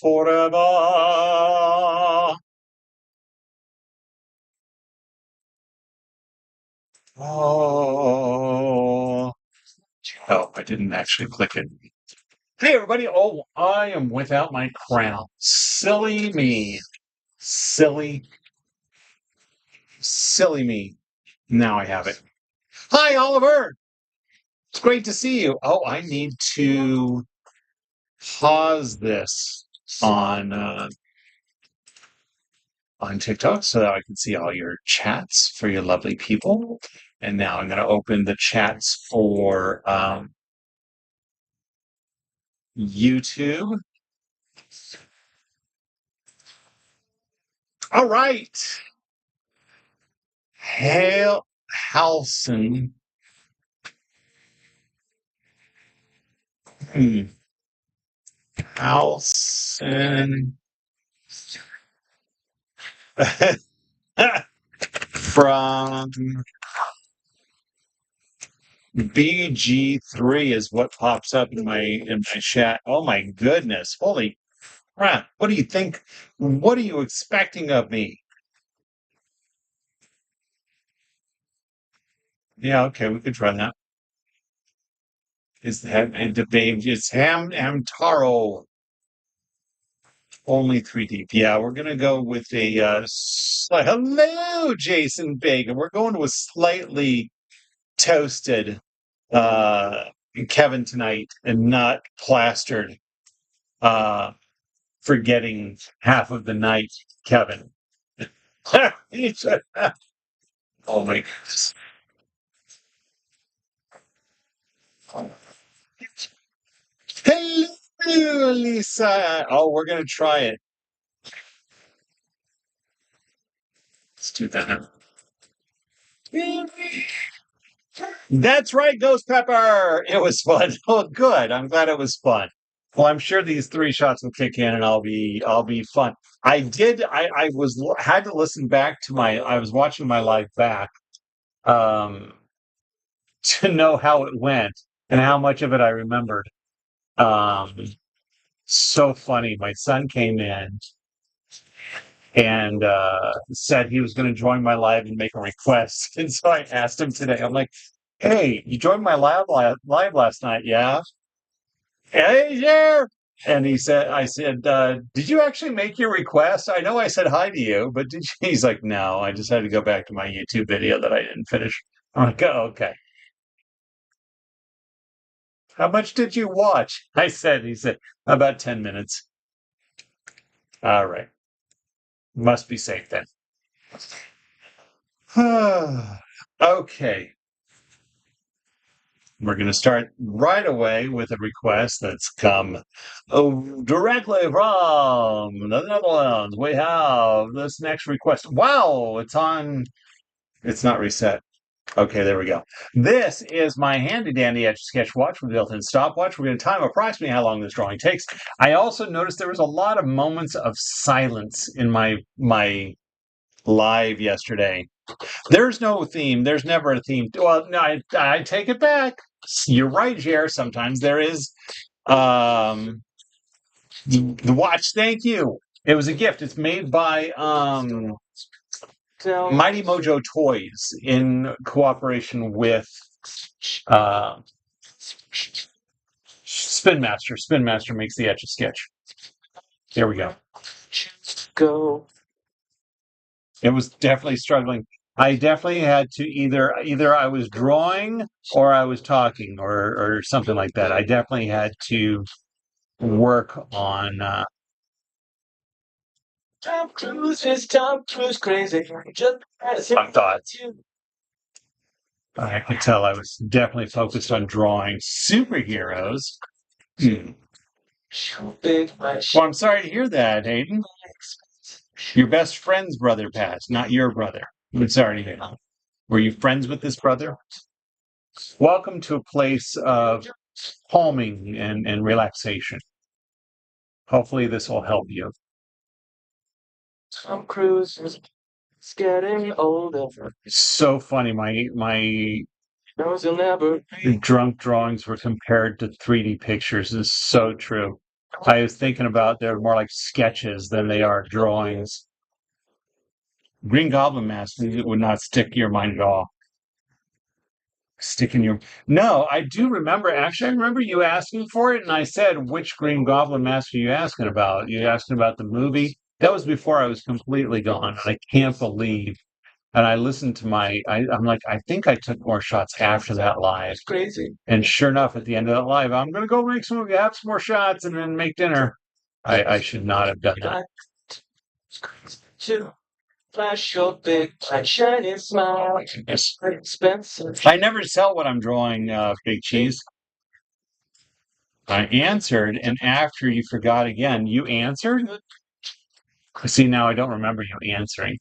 forever. Oh, oh, I didn't actually click it. Hey, everybody. Oh, I am without my crown. Silly me. Silly, silly me. Now I have it. Hi, Oliver. It's great to see you. Oh, I need to pause this on on TikTok so that I can see all your chats for your lovely people. And now I'm going to open the chats for YouTube. All right. Hail Halsin. Halsin from BG3 is what pops up in my chat. Oh my goodness. Holy crap. What do you think? What are you expecting of me? Yeah, okay, we could try that. Is that the babe? It's Hamtaro. Only three deep. Yeah, we're gonna go with a hello, Jason Bacon. We're going to a slightly toasted uh Kevin tonight and not plastered uh for getting half of the night, Kevin. Oh my goodness. Hello, Lisa. Oh, we're gonna try it. Let's do that. That's right, Ghost Pepper. It was fun. Oh, good. I'm glad it was fun. Well, I'm sure these three shots will kick in, and I'll be fun. I had to listen back to I was watching my live back um, to know how it went and how much of it I remembered. Um, so funny. My son came in and said he was going to join my live and make a request, and so I asked him today. I'm like, "Hey, you joined my live last night, yeah?" Hey, yeah. And I said, did you actually make your request? I know I said hi to you, but did you? He's like, no, I just had to go back to my YouTube video that I didn't finish. I'm like, oh, okay. How much did you watch? He said, about 10 minutes. All right. Must be safe then. Okay. We're going to start right away with a request that's come directly from the Netherlands. We have this next request. Wow, it's not reset. Okay, there we go. This is my handy dandy Etch A Sketch watch with built-in stopwatch. We're going to time approximately how long this drawing takes. I also noticed there was a lot of moments of silence in my live yesterday. There's no theme. There's never a theme. Well, no, I take it back. You're right, Jer. Sometimes there is. Um, the watch. Thank you. It was a gift. It's made by Mighty Mojo Toys in cooperation with uh, Spin Master. Spin Master makes the Etch A Sketch. There we go. Go. It was definitely struggling. I definitely had to either I was drawing or I was talking or something like that. I definitely had to work on Tom Cruise crazy. My thoughts. I could tell I was definitely focused on drawing superheroes. Well, I'm sorry to hear that, Hayden. Your best friend's brother passed, not your brother. I'm sorry to hear that. Were you friends with this brother? Welcome to a place of calming and relaxation. Hopefully this will help you. Tom Cruise is getting older. So funny. My drunk drawings were compared to 3D pictures. This is so true. I was thinking about they're more like sketches than they are drawings. Green Goblin mask would not stick to your mind at all. Stick in your No, I do remember. Actually, I remember you asking for it, and I said, "Which Green Goblin mask are you asking about? You asking about the movie?" That was before I was completely gone, and I can't believe. And I listened to I'm like, I think I took more shots after that live. Crazy. And sure enough, at the end of that live, I'm gonna go have some more shots, and then make dinner. I should not have done that. To flash your big, bright, shiny smile. Yes. Expensive. I never tell what I'm drawing, Big Cheese. I answered, and after you forgot again, you answered? See, now I don't remember you answering.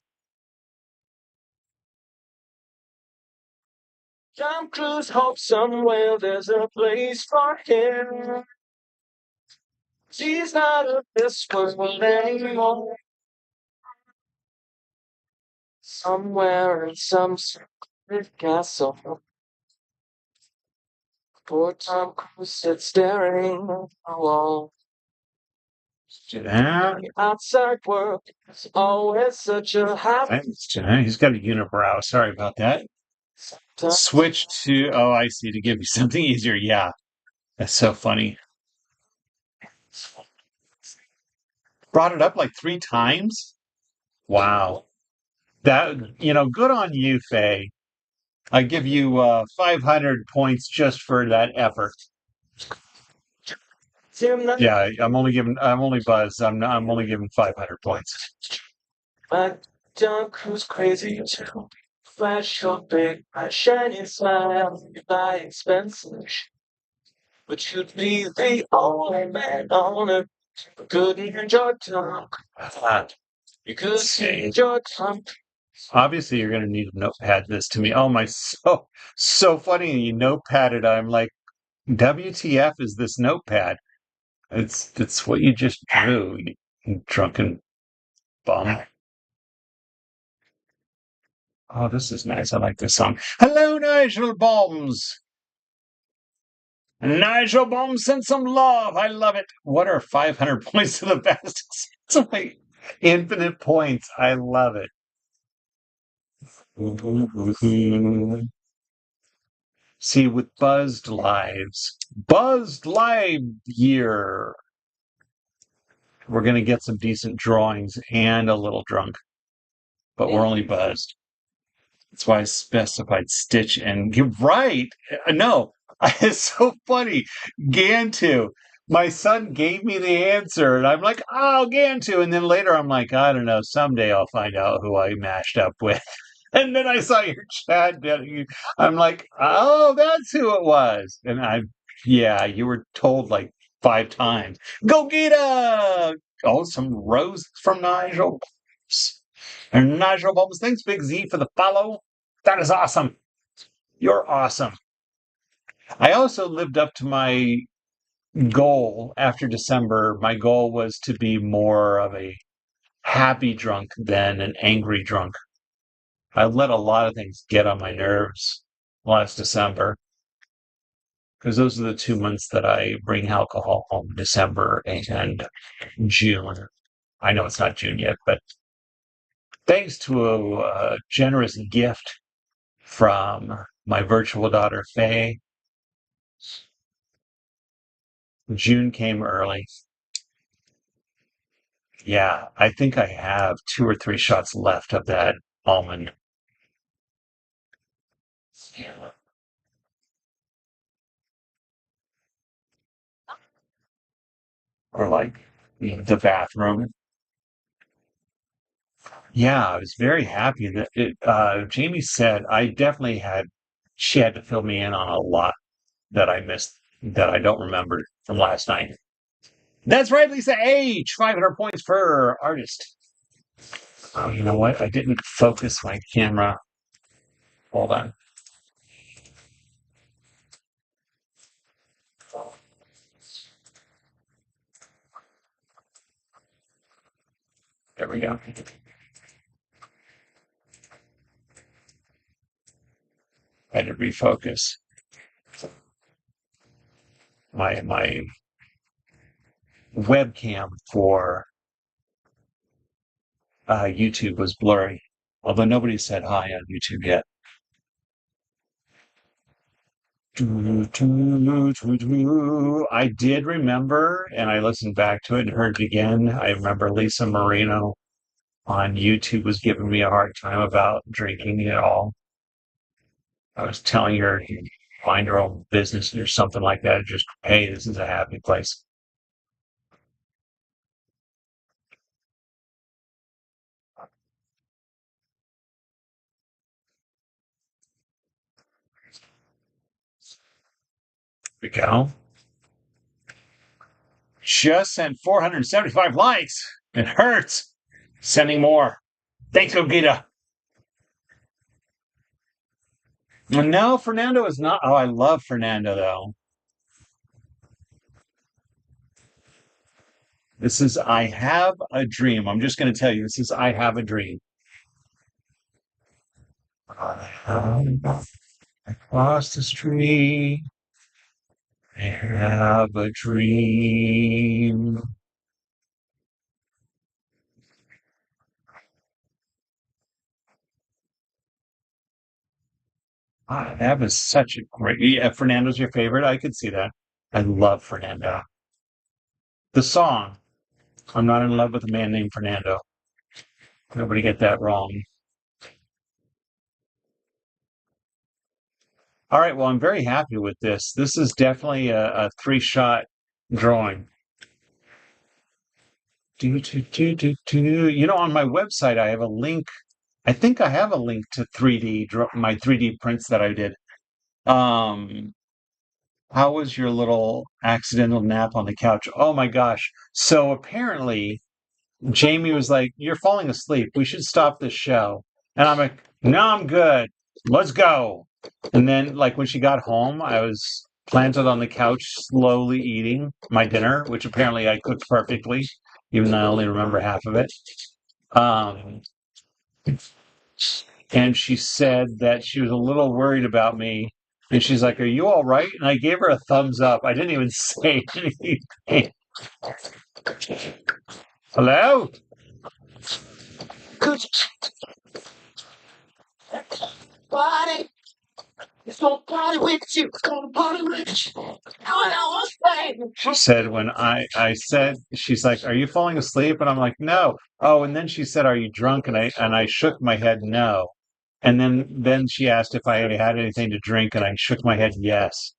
Tom Cruise hopes somewhere there's a place for him. She's not of this world anymore. Somewhere in some secret castle, poor Tom Cruise sits staring at the wall. The outside world is always such a happy. He's got a unibrow. Sorry about that. Switch to, oh, I see, to give you something easier. Yeah, that's so funny. Brought it up like 3 times. Wow. Good on you, Faye. I give you 500 points just for that effort. Yeah, I'm only buzzed. I'm only giving 500 points. But Tom Cruise crazy too. Flash your big, bright, shiny smile. You buy expensive, but you'd be the only man on earth who couldn't enjoy Tom. You could enjoy Tom. Obviously, you're going to need to notepad this to me. Oh my, so funny. You notepadded. I'm like, WTF is this notepad? It's what you just drew, you drunken bum. Oh, this is nice. I like this song. Hello, Nigel Bombs. Nigel Bombs sent some love. I love it. What are 500 points to the best? It's like infinite points. I love it. See, with Buzzed Live year, we're going to get some decent drawings and a little drunk, but we're only buzzed. That's why I specified Stitch, and you're right. No, it's so funny. Gantu. My son gave me the answer, and I'm like, oh, Gantu. And then later I'm like, I don't know. Someday I'll find out who I mashed up with. And then I saw your chat. I'm like, oh, that's who it was. And yeah, you were told like 5 times. Go get oh, some roses from Nigel. And Nigel Bombs, thanks, Big Z, for the follow. That is awesome. You're awesome. I also lived up to my goal after December. My goal was to be more of a happy drunk than an angry drunk. I let a lot of things get on my nerves last December because those are the 2 months that I bring alcohol home, December and June. I know it's not June yet, but thanks to a generous gift from my virtual daughter, Faye, June came early. Yeah, I think I have 2 or 3 shots left of that almond. Or like the bathroom. Yeah, I was very happy that Jamie said she had to fill me in on a lot that I missed, that I don't remember from last night. That's right, Lisa H. 500 points per artist. Oh, you know what? I didn't focus my camera. Hold on. There we go. I had to refocus my webcam for YouTube was blurry, although nobody said hi on YouTube yet. I did remember, and I listened back to it and heard it again. I remember Lisa Marino on YouTube was giving me a hard time about drinking at all. I was telling her, mind her own business or something like that. Just, hey, this is a happy place. We go. Just sent 475 likes. It hurts. Sending more. Thanks, Ogita. No, Fernando is not. Oh, I love Fernando, though. This is I Have a Dream. I'm just going to tell you, this is I Have a Dream. Across the street, I have a dream. That was such a great. Yeah, Fernando's your favorite. I could see that. I love Fernando. The song, I'm not in love with a man named Fernando. Nobody get that wrong. All right, well, I'm very happy with this. This is definitely a three-shot drawing. You know, on my website, I have a link. I think I have a link to my 3D prints that I did. Um, how was your little accidental nap on the couch? Oh my gosh. So apparently, Jamie was like, "You're falling asleep. We should stop this show." And I'm like, "No, I'm good. Let's go." And then, like, when she got home, I was planted on the couch, slowly eating my dinner, which apparently I cooked perfectly, even though I only remember half of it. Um, and she said that she was a little worried about me. And she's like, "Are you all right?" And I gave her a thumbs up. I didn't even say anything. Hello? Party. It's gonna party with you. It's gonna party with you. She said when I said, she's like, "Are you falling asleep?" And I'm like, "No." Oh, and then she said, "Are you drunk?" And I shook my head no. And then she asked if I had anything to drink, and I shook my head yes.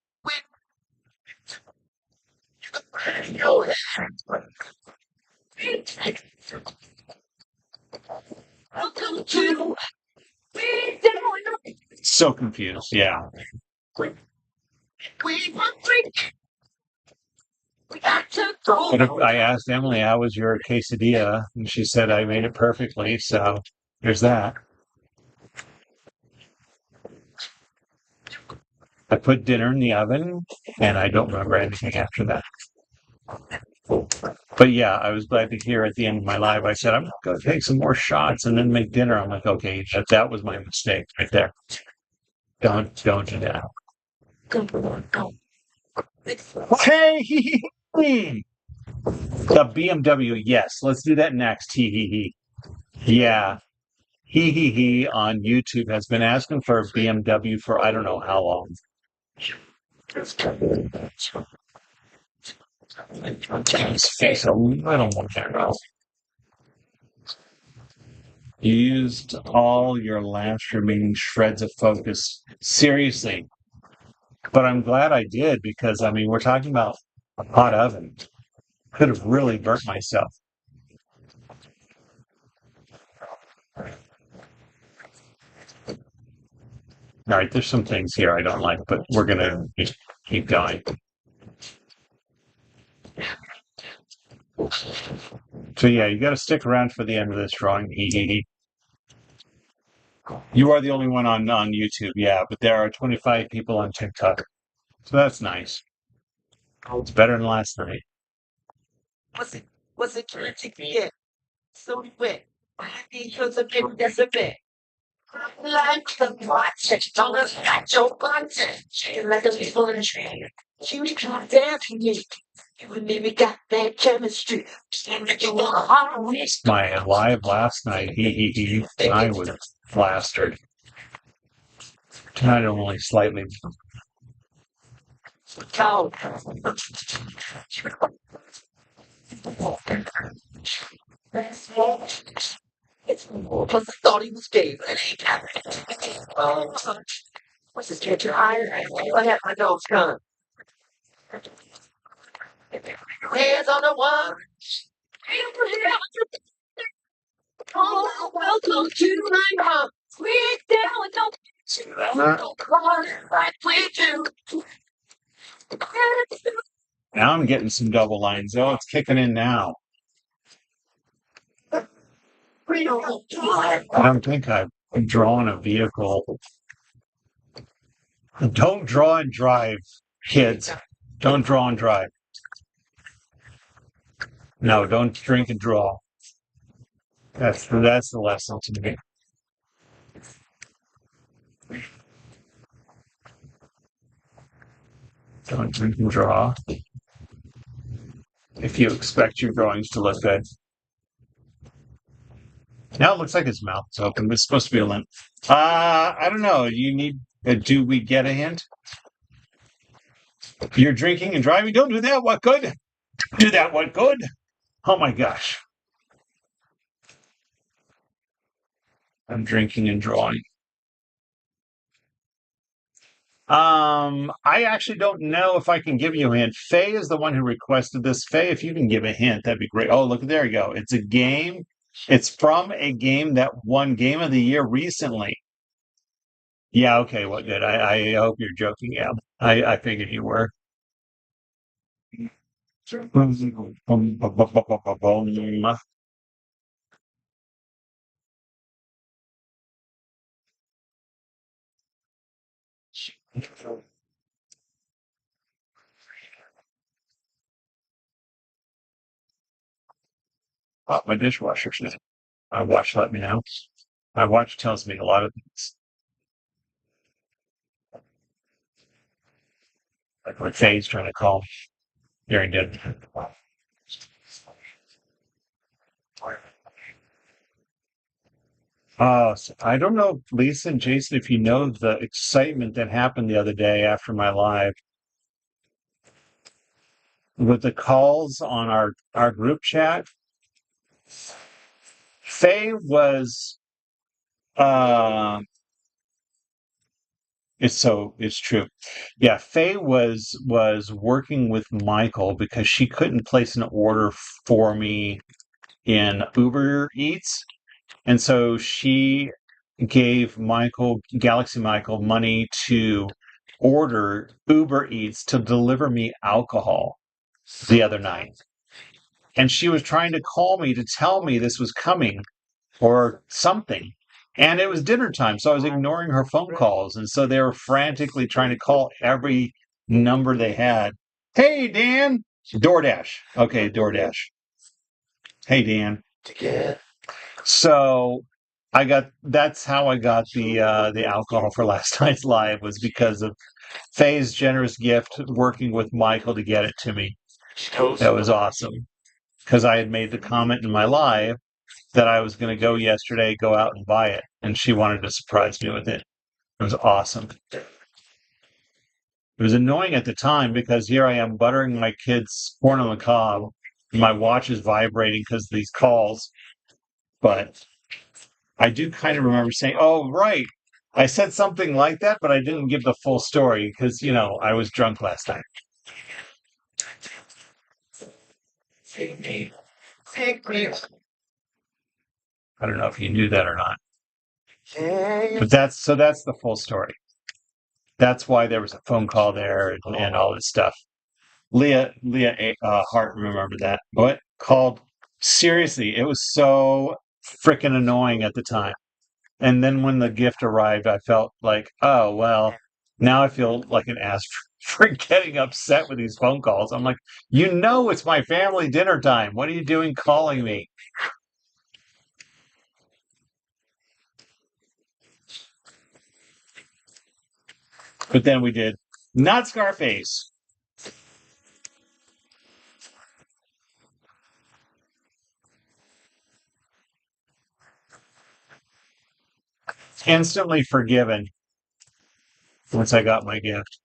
So confused, yeah. But if I asked Emily, "How was your quesadilla?" And she said, "I made it perfectly." So there's that. I put dinner in the oven, and I don't remember anything after that. But yeah, I was glad to hear at the end of my live, I said, "I'm going to take some more shots and then make dinner." I'm like, okay, that was my mistake right there. Don't do that. Hey, the BMW. Yes, let's do that next. Hee hee hee. Yeah. He on YouTube has been asking for a BMW for I don't know how long. His face a little more narrow. You used all your last remaining shreds of focus. Seriously. But I'm glad I did because I mean we're talking about a hot oven. Could have really burnt myself. All right, there's some things here I don't like, but we're gonna just keep going. So yeah, you got to stick around for the end of this drawing. You are the only one on YouTube, yeah, but there are 25 people on TikTok, so that's nice. It's better than last night. Was it terrific? Yeah, so wet. I think it was a bit that's a bit. Like the watch, dollars got your bunch. Like a people in a train. You can't dare to me. You and me, we got that chemistry. My live last night, I was plastered. Tonight, I'm only slightly. Oh. Plus, I thought he was gay, but it ain't. What's this catch your eye? I had my nose gun. Hands on the one. Oh, welcome to my home. Sweet down, don't cry like we do. Now I'm getting some double lines. Oh, it's kicking in now. I don't think I've drawn a vehicle. Don't draw and drive, kids. Don't draw and drive. No, don't drink and draw. That's the lesson to me. Don't drink and draw. If you expect your drawings to look good. Now it looks like his mouth is open. It's supposed to be a limp. I don't know. You need. Do we get a hint? You're drinking and driving. Don't do that. What good? Do that. What good? Oh my gosh. I'm drinking and drawing. I actually don't know if I can give you a hint. Faye is the one who requested this. Faye, if you can give a hint, that'd be great. Oh, look, there you go. It's a game. It's from a game that won Game of the Year recently. Yeah, okay, well, good. I hope you're joking. Yeah, I figured you were. Oh, my dishwasher. My watch let me know. My watch tells me a lot of things. Like when Faye's trying to call me during dinner. So I don't know, Lisa and Jason, if you know the excitement that happened the other day after my live with the calls on our group chat. Faye was it's true. Yeah, Faye was working with Michael because she couldn't place an order for me in Uber Eats. And so she gave Galaxy Michael, money to order Uber Eats to deliver me alcohol the other night. And she was trying to call me to tell me this was coming or something. And it was dinner time, so I was ignoring her phone calls. And so they were frantically trying to call every number they had. Hey, Dan. DoorDash. Okay, DoorDash. Hey, Dan. So that's how I got the alcohol for last night's live, was because of Faye's generous gift working with Michael to get it to me. That was awesome. Because I had made the comment in my live that I was going to go out and buy it, and she wanted to surprise me with it. It was awesome. It was annoying at the time because here I am buttering my kids' corn on the cob. And my watch is vibrating because of these calls. But I do kind of remember saying, "Oh, right, I said something like that," but I didn't give the full story because I was drunk last night. I don't know if you knew that or not, but that's the full story. That's why there was a phone call there and all this stuff. Leah Hart, remember that? What called? Seriously, it was so freaking annoying at the time. And then when the gift arrived, I felt like, oh well, now I feel like an ass for getting upset with these phone calls. I'm like, it's my family dinner time. What are you doing calling me? But then we did not Scarface. Instantly forgiven once I got my gift.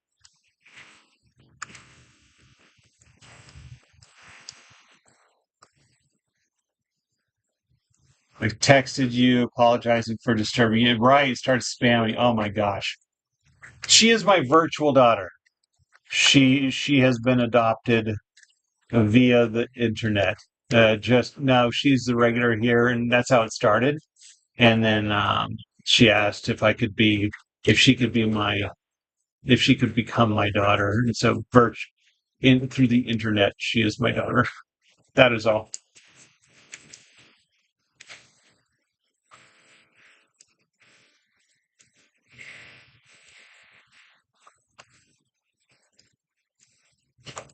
I texted you apologizing for disturbing you. Right, start spamming. Oh my gosh. She is my virtual daughter. She has been adopted via the internet. Just now she's the regular here, and that's how it started. And then she asked if she could be if she could become my daughter. And so, in through the internet, she is my daughter. That is all.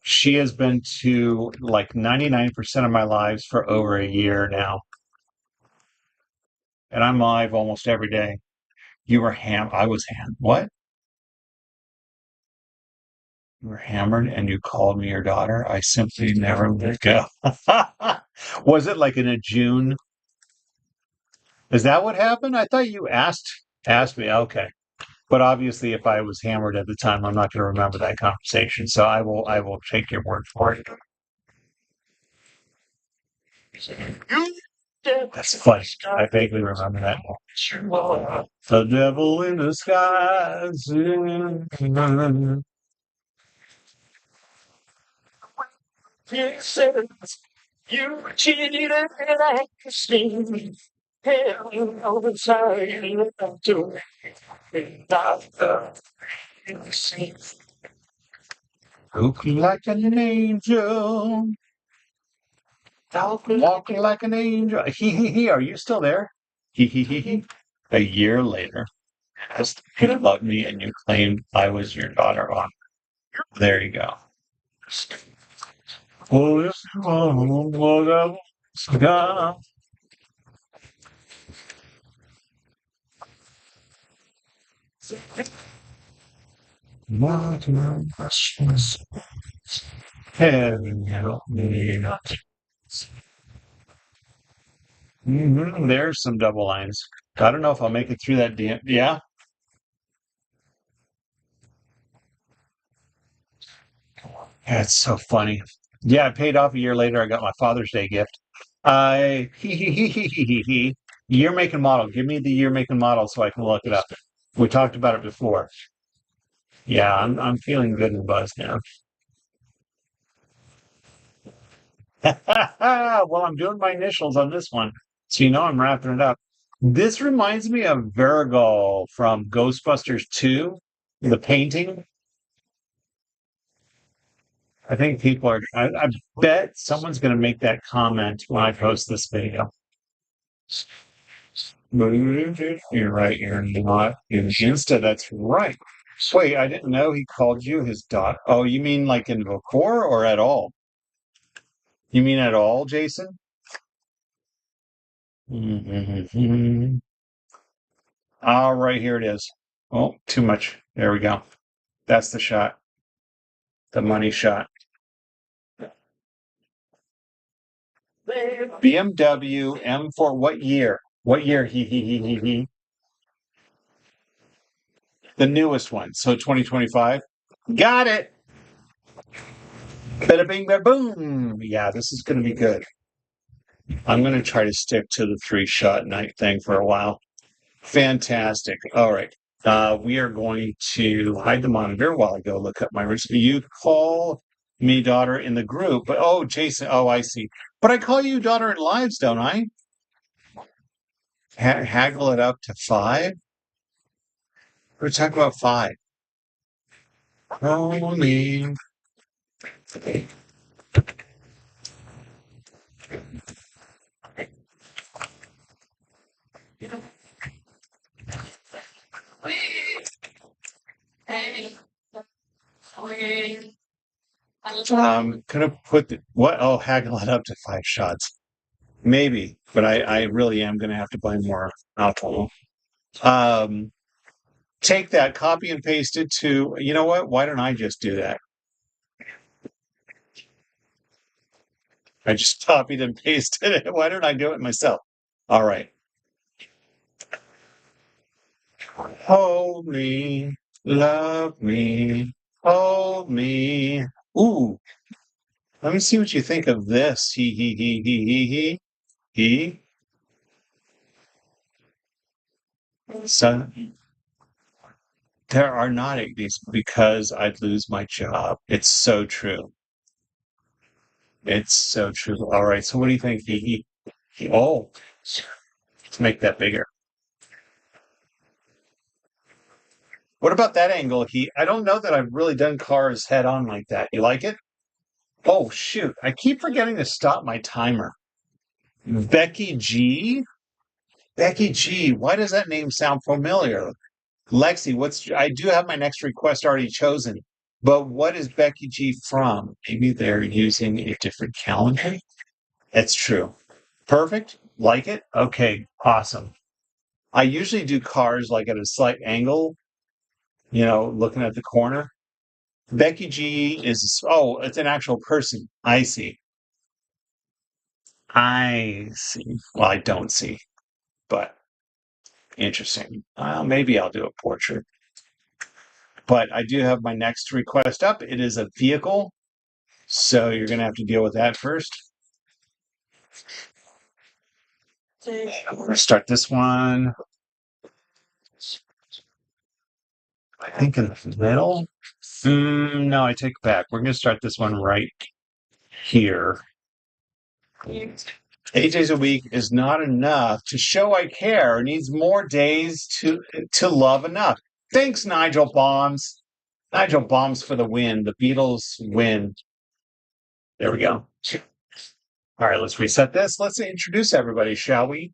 She has been to like 99% of my lives for over a year now, and I'm live almost every day. You were I was what? You were hammered and you called me your daughter. I simply never let go. Was it like in a June? Is that what happened? I thought you asked me. Okay. But obviously if I was hammered at the time, I'm not going to remember that conversation. So I will take your word for it. That's funny. I vaguely remember that. The devil in disguise. You said you cheated and I see. Hell, I'm sorry, to not the see. Looking like an angel. Walking like an angel. He. Are you still there? He. A year later, as you loved me and you claimed I was your daughter on. There you go. Oh, yes, oh, God. Heaven help me. There's some double lines. I don't know if I'll make it through that. Yeah, that's so funny. Yeah, I paid off a year later. I got my Father's Day gift. I year make and model. Give me the year make and model so I can look it up. We talked about it before. Yeah, I'm feeling good and buzzed now. Well, I'm doing my initials on this one, so you know I'm wrapping it up. This reminds me of Virgo from Ghostbusters 2, the painting. I think people are. I bet someone's going to make that comment when I post this video. You're right. You're not in Insta. That's right. Wait, I didn't know he called you his daughter. Oh, you mean like in Vokor or at all? You mean at all, Jason? Mm-hmm. All right, here it is. Oh, too much. There we go. That's the shot. The money shot. BMW M4. What year? What year? He. The newest one. So 2025. Got it. Bada bing, bada boom. Yeah, this is going to be good. I'm going to try to stick to the three shot night thing for a while. Fantastic. All right. We are going to hide the monitor while I go look up my recipe. You call me daughter in the group, but oh, Jason. Oh, I see. But I call you daughter in lives, don't I? Haggle it up to 5. We're talking about 5. Oh, me. Gonna put what? Oh, haggle it up to 5 shots. Maybe, but I really am gonna have to buy more alcohol. Um, take that, copy and paste it to, you know what? Why don't I just do that? I just copied and pasted it. Why don't I do it myself? All right. Hold me, love me, hold me. Ooh, let me see what you think of this. He. So there are not these because I'd lose my job. It's so true. It's so true. All right. So what do you think? Oh, let's make that bigger. What about that angle? I don't know that I've really done cars head on like that. You like it? Oh, shoot. I keep forgetting to stop my timer. Becky G? Becky G. Why does that name sound familiar? Lexi, I do have my next request already chosen, but what is Becky G from? Maybe they're using a different calendar? That's true. Perfect. Like it? Okay. Awesome. I usually do cars like at a slight angle, looking at the corner. Becky G oh, it's an actual person. I see. I see. Well, I don't see, but interesting. Maybe I'll do a portrait. But I do have my next request up. It is a vehicle, so you're going to have to deal with that first. I'm going to start this one, I think, in the middle. No, I take it back. We're going to start this one right here. 8 days a week is not enough to show I care. It needs more days to love enough. Thanks, Nigel Bombs. Nigel Bombs for the win. The Beatles win. There we go. All right, let's reset this. Let's introduce everybody, shall we?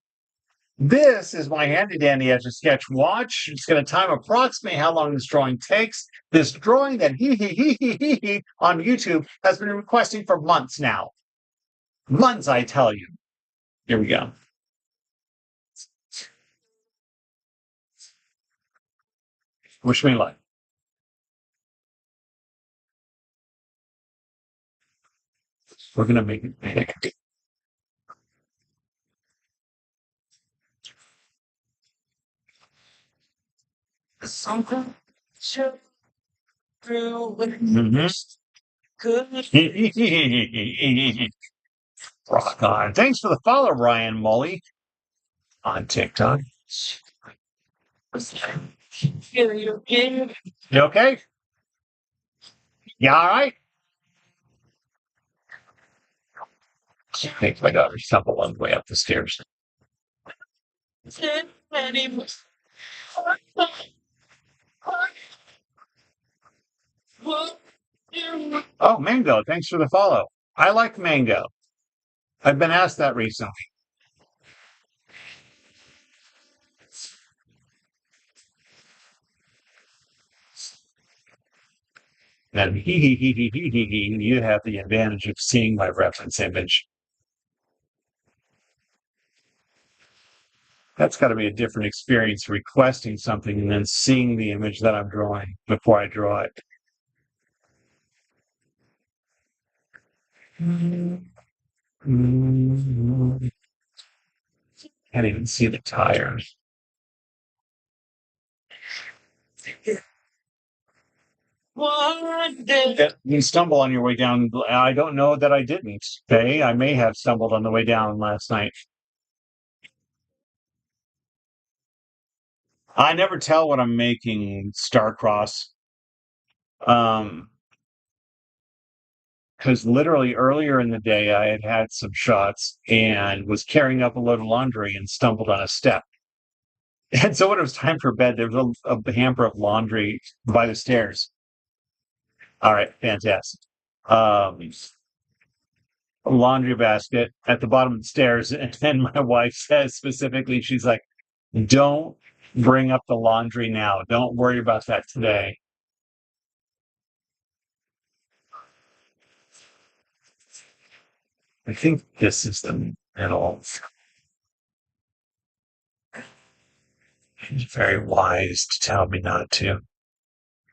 This is my handy dandy Etch A Sketch watch. It's going to time approximately how long this drawing takes. This drawing that he on YouTube has been requesting for months now. Months, I tell you. Here we go. Wish me luck. We're going to make it big. Something to do with good. Rock on. Thanks for the follow, Ryan Mully on TikTok. You okay? You all right? I think my daughter stumbled on the way up the stairs. Oh, Mango, thanks for the follow. I like Mango. I've been asked that recently. And you have the advantage of seeing my reference image. That's got to be a different experience requesting something and then seeing the image that I'm drawing before I draw it. Can't even see the tires. You stumble on your way down. I don't know that I didn't. Okay, I may have stumbled on the way down last night. I never tell what I'm making Starcross. Because literally earlier in the day I had some shots and was carrying up a load of laundry and stumbled on a step. And so when it was time for bed, there was a hamper of laundry by the stairs. All right, fantastic. Um, a laundry basket at the bottom of the stairs. And then my wife says specifically, she's like, don't bring up the laundry now. Don't worry about that today. I think this is the middle. He's very wise to tell me not to.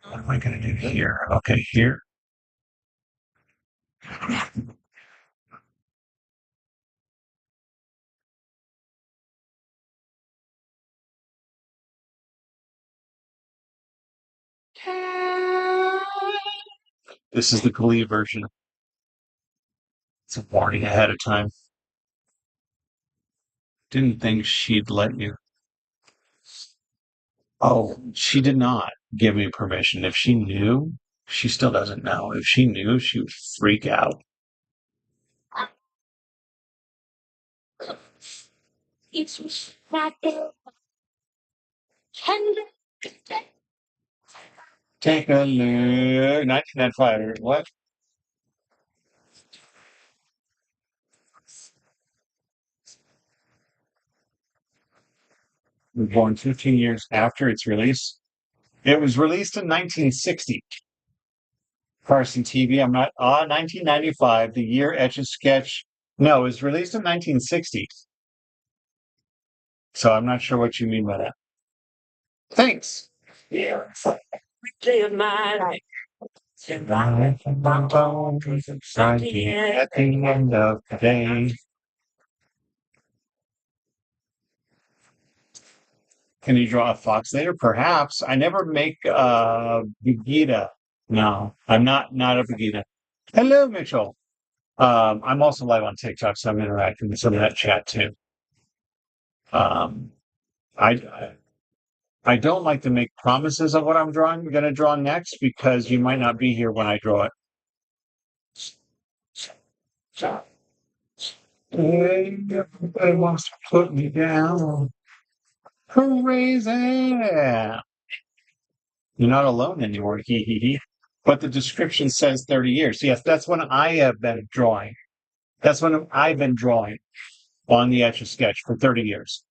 What am I going to do here? Okay, here. This is the Glee version. It's a warning ahead of time. Didn't think she'd let you. Oh, she did not give me permission. If she knew, she still doesn't know. If she knew, she would freak out. It's not the tender. Take a look. 1995. What? Was born 15 years after its release. It was released in 1960. Carson TV. I'm not. 1995, the year Etch A Sketch. No, it was released in 1960. So I'm not sure what you mean by that. Thanks. Yeah. Every day of my life. Survive from my bones at the end of the day. Can you draw a fox later? Perhaps. I never make Vegeta. No, I'm not a Vegeta. Hello, Mitchell. I'm also live on TikTok, so I'm interacting with some of that chat too. Um, I I don't like to make promises of what I'm going to draw next because you might not be here when I draw it. Everybody wants to put me down. Crazy. You're not alone anymore. Hee hee hee. But the description says 30 years. Yes, that's when I have been drawing. That's when I've been drawing on the Etch A Sketch for 30 years.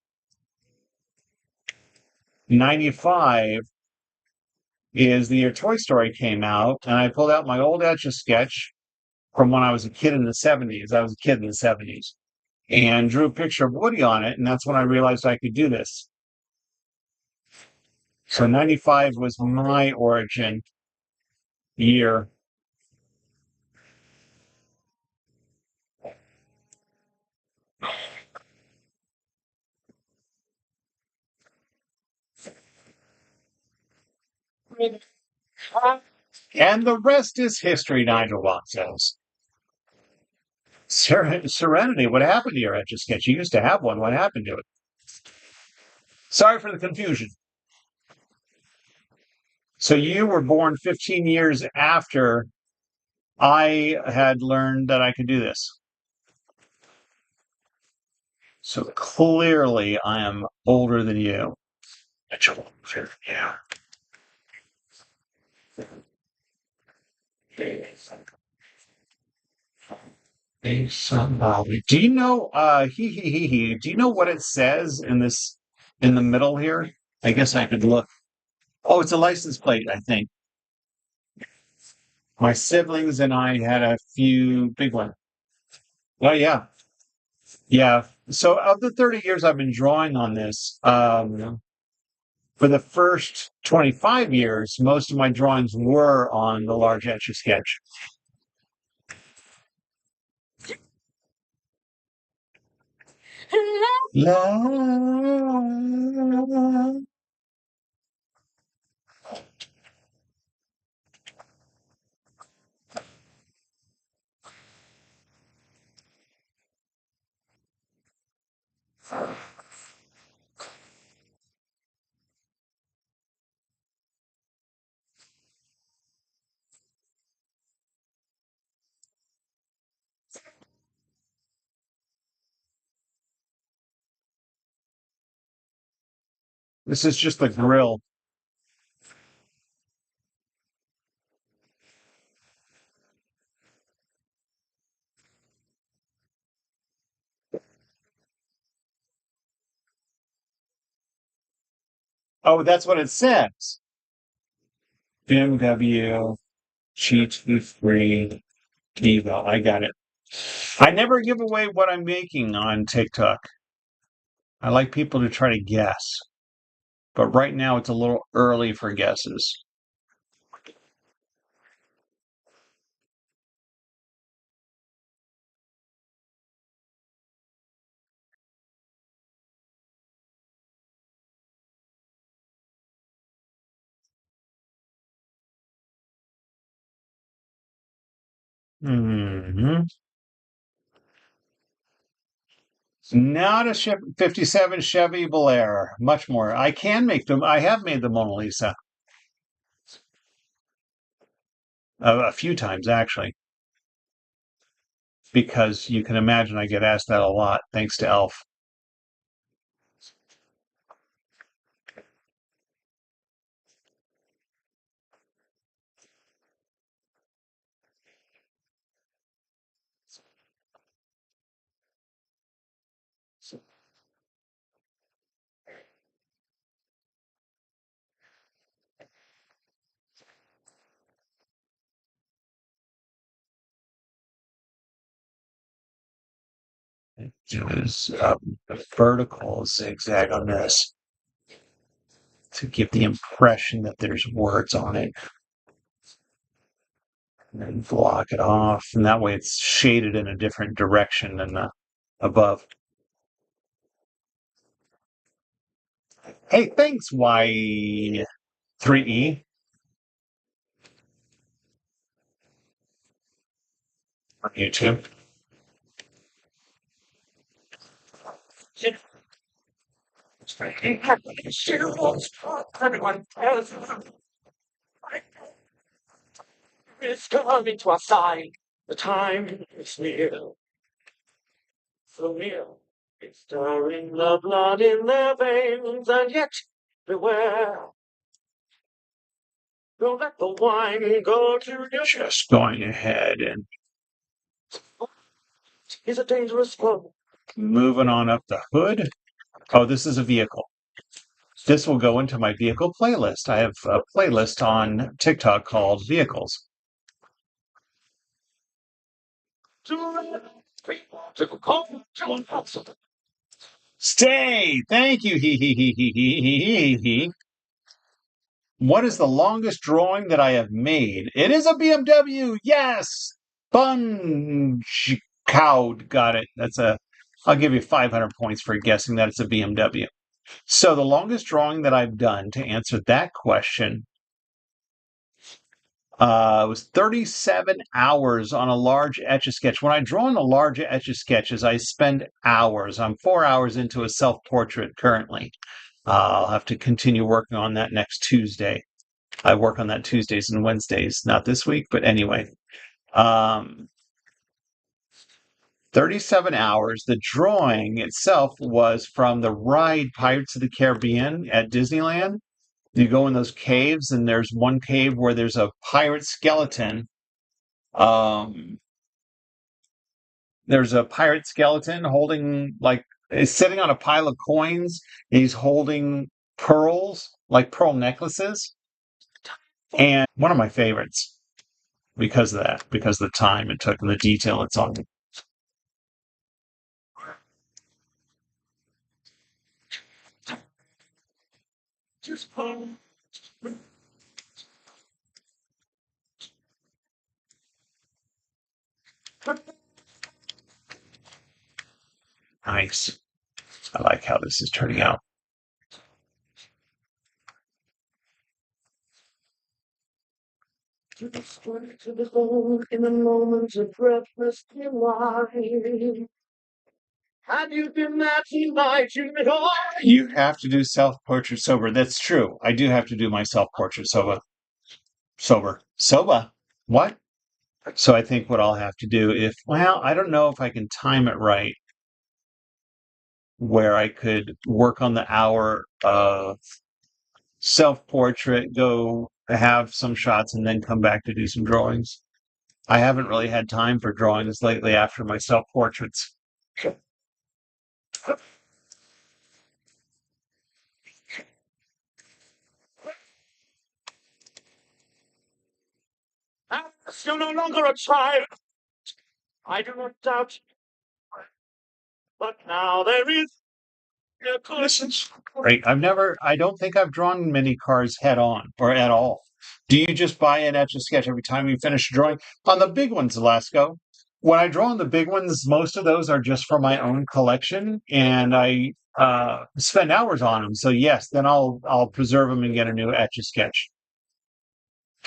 95 is the year Toy Story came out, and I pulled out my old Etch A Sketch from when I was a kid in the 70s. I was a kid in the 70s and drew a picture of Woody on it, and that's when I realized I could do this. So 95 was my origin year. And the rest is history, Nigel Bond says. Serenity, what happened to your Etch A Sketch? You used to have one. What happened to it? Sorry for the confusion. So you were born 15 years after I had learned that I could do this. So clearly I am older than you. Yeah. Somebody. Do you know do you know what it says in this in the middle here? I guess I could look. Oh, it's a license plate, I think. My siblings and I had a few big ones. Oh yeah. Yeah. So of the 30 years I've been drawing on this, for the first 25 years, most of my drawings were on the large Etch A Sketch. Love. This is just the grill. Oh, that's what it says. BMW GT3 Evo. I got it. I never give away what I'm making on TikTok. I like people to try to guess, but right now it's a little early for guesses. Hmm. Not a 57 Chevy Bel Air. Much more. I can make them. I have made the Mona Lisa a few times, actually, because you can imagine I get asked that a lot, thanks to Elf. There's a vertical zigzag on this to give the impression that there's words on it, and then block it off, and that way it's shaded in a different direction than the above. Hey, thanks, Y3E on YouTube. Everyone else is coming to our side. The time is near. So near. It's stirring the blood in their veins, and yet beware. Don't let the wine go to your Just going ahead and It's a dangerous flow. moving on up the hood. Oh, this is a vehicle. This will go into my vehicle playlist. I have a playlist on TikTok called Vehicles. Stay! Thank you. He. What is the longest drawing that I have made? It is a BMW. Yes. Sponge cowed. Got it. I'll give you 500 points for guessing that it's a BMW. So the longest drawing that I've done to answer that question was 37 hours on a large Etch A Sketch. When I draw on a large Etch A Sketches, I spend hours. I'm 4 hours into a self-portrait currently. I'll have to continue working on that next Tuesday. I work on that Tuesdays and Wednesdays, not this week, but anyway. Um, 37 hours. The drawing itself was from the ride Pirates of the Caribbean at Disneyland. You go in those caves, and there's one cave where there's a pirate skeleton. Um, there's a pirate skeleton holding, like, is sitting on a pile of coins. He's holding pearls, like pearl necklaces. And one of my favorites because of that, because of the time it took and the detail it's on. Nice. I like how this is turning out. To the strength to the gold in the moments of breathless delight. Had you been there tonight, you'd be all. You have to do self-portrait sober. That's true. I do have to do my self-portrait sober. Soba. What? So I think what I'll have to do well, I don't know if I can time it right where I could work on the hour of self-portrait, go have some shots, and then come back to do some drawings. I haven't really had time for drawings lately after my self-portraits. As you're no longer a child, I do not doubt. But now there is a collision. Right. I don't think I've drawn many cars head on or at all. Do you just buy an Etch A Sketch every time you finish a drawing? On the big ones, Lasco, when I draw on the big ones, most of those are just for my own collection, and I spend hours on them. So yes, then I'll preserve them and get a new Etch A Sketch.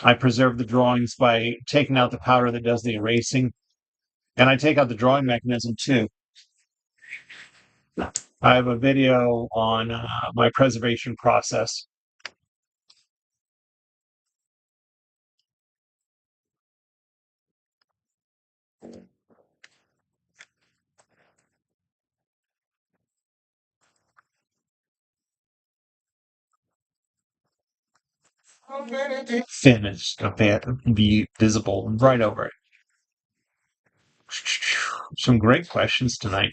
I preserve the drawings by taking out the powder that does the erasing, and I take out the drawing mechanism too. I have a video on my preservation process. Finished. Okay, be visible right over it. Some great questions tonight.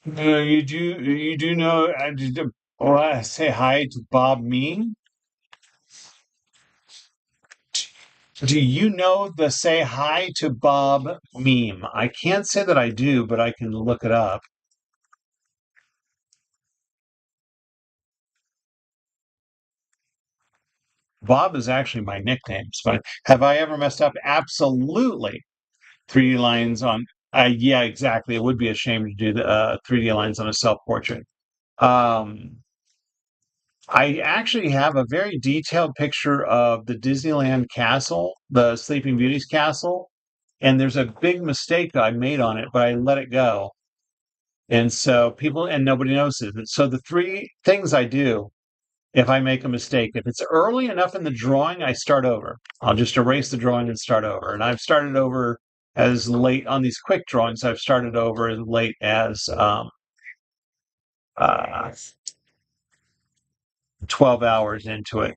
You do know say hi to Bob Mean? Do you know the say hi to Bob meme? I can't say that I do, but I can look it up. Bob is actually my nickname. But have I ever messed up? Absolutely. 3D lines on. Yeah, exactly. It would be a shame to do the 3D lines on a self portrait. Um, I actually have a very detailed picture of the Disneyland castle, the Sleeping Beauty's castle, and there's a big mistake I made on it, but I let it go. And so nobody notices it. So the three things I do if I make a mistake, if it's early enough in the drawing, I start over. I'll just erase the drawing and start over. And I've started over as late on these quick drawings. I've started over as late as uh, 12 hours into it.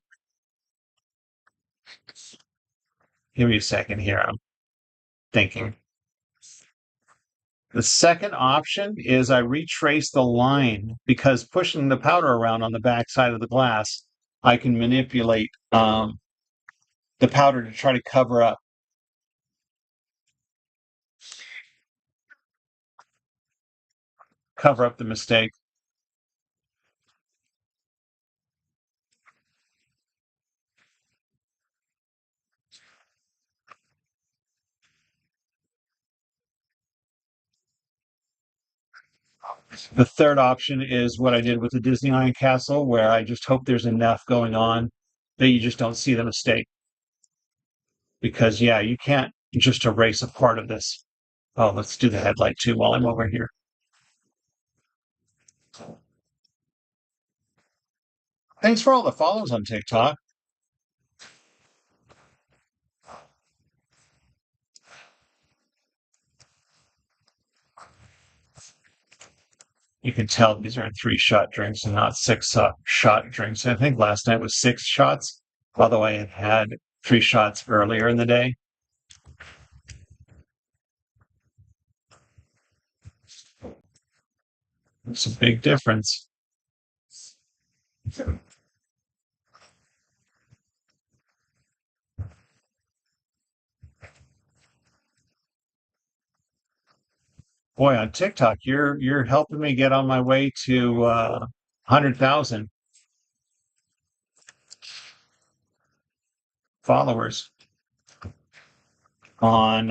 Give me a second here. I'm thinking. The second option is I retrace the line because pushing the powder around on the back side of the glass, I can manipulate the powder to try to cover up the mistake. The third option is what I did with the Disneyland castle, where I just hope there's enough going on that you just don't see the mistake. Because yeah, you can't just erase a part of this. Oh, let's do the headlight too while I'm over here. Thanks for all the follows on TikTok. You can tell these are 3-shot drinks and not 6-shot drinks. I think last night was 6 shots, although I had 3 shots earlier in the day. It's a big difference. Boy, on TikTok, you're helping me get on my way to 100,000 followers. On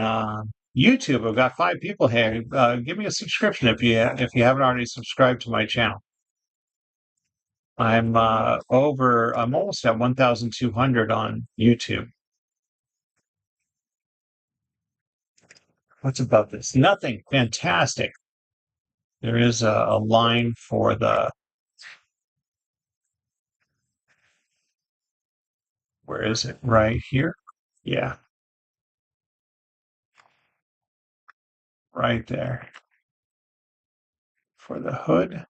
YouTube, I've got 5 people here. Give me a subscription if you haven't already subscribed to my channel. I'm almost at 1,200 on YouTube. What's about this? Nothing. Fantastic. There is a line for the. Where is it? Right here? Yeah, right there. For the hood.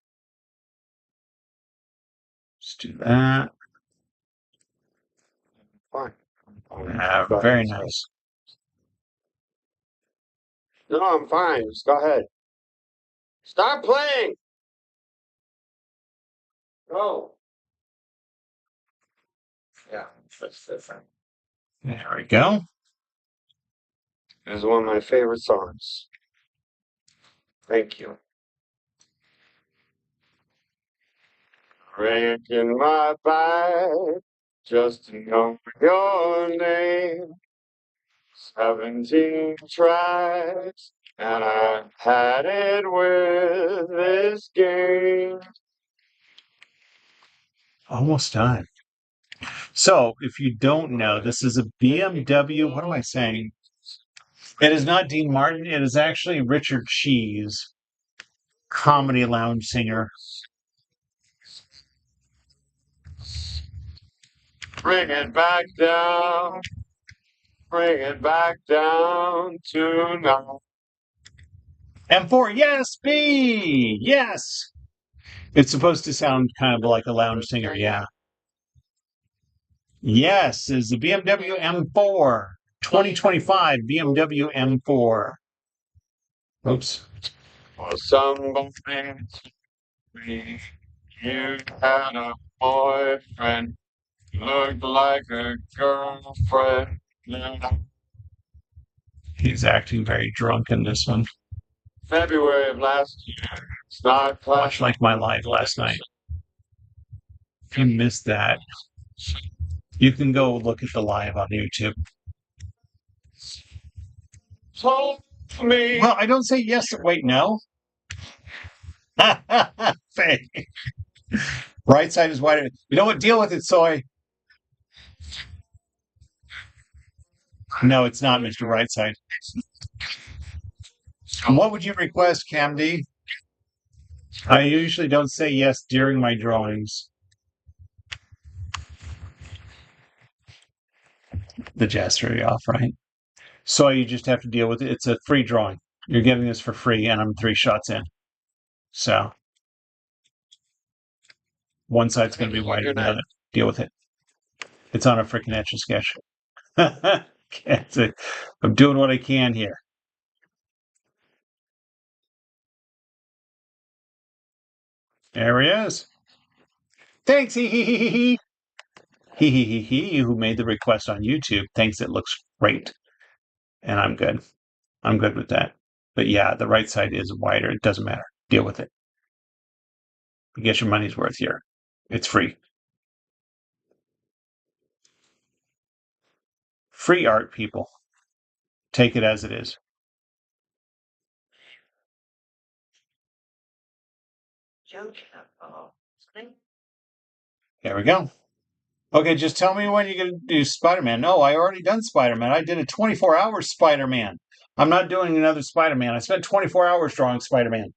Let's do that. Fine. Very nice. No, I'm fine. Just go ahead. Stop playing. Go. Yeah, that's different. There we go. This is one of my favorite songs. Thank you. Breaking my back just to know your name. 17 tries, and I had it with this game. Almost done. So, if you don't know, this is a BMW. What am I saying? It is not Dean Martin. It is actually Richard Cheese, comedy lounge singer. Bring it back down. Bring it back down to now. M4, yes, B, yes. It's supposed to sound kind of like a lounge singer, yeah. Yes, is the BMW M4, 2025 BMW M4. Oops. For somebody, you had a boyfriend, looked like a girlfriend. He's acting very drunk in this one. February of last year, start Much like my live last night. If you missed that, you can go look at the live on YouTube. told me. Well, I don't say yes. Wait, no. Fake. Right side is wider. You know what? Deal with it, Soy. No, it's not, Mr. Rightside. What would you request, Camdy? I usually don't say yes during my drawings. The jazz threw you off, right? So you just have to deal with it. It's a free drawing. You're getting this for free, and I'm 3 shots in. So one side's going to be wider than the other. Deal with it. It's on a freaking Etch A Sketch. I'm doing what I can here. There he is. Thanks, he. He who made the request on YouTube thinks it looks great. And I'm good. I'm good with that. But yeah, the right side is wider. It doesn't matter. Deal with it. You get your money's worth here. It's free. Free art, people. Take it as it is. There we go. Okay, just tell me when you're going to do Spider-Man. No, I already done Spider-Man. I did a 24-hour Spider-Man. I'm not doing another Spider-Man. I spent 24 hours drawing Spider-Man.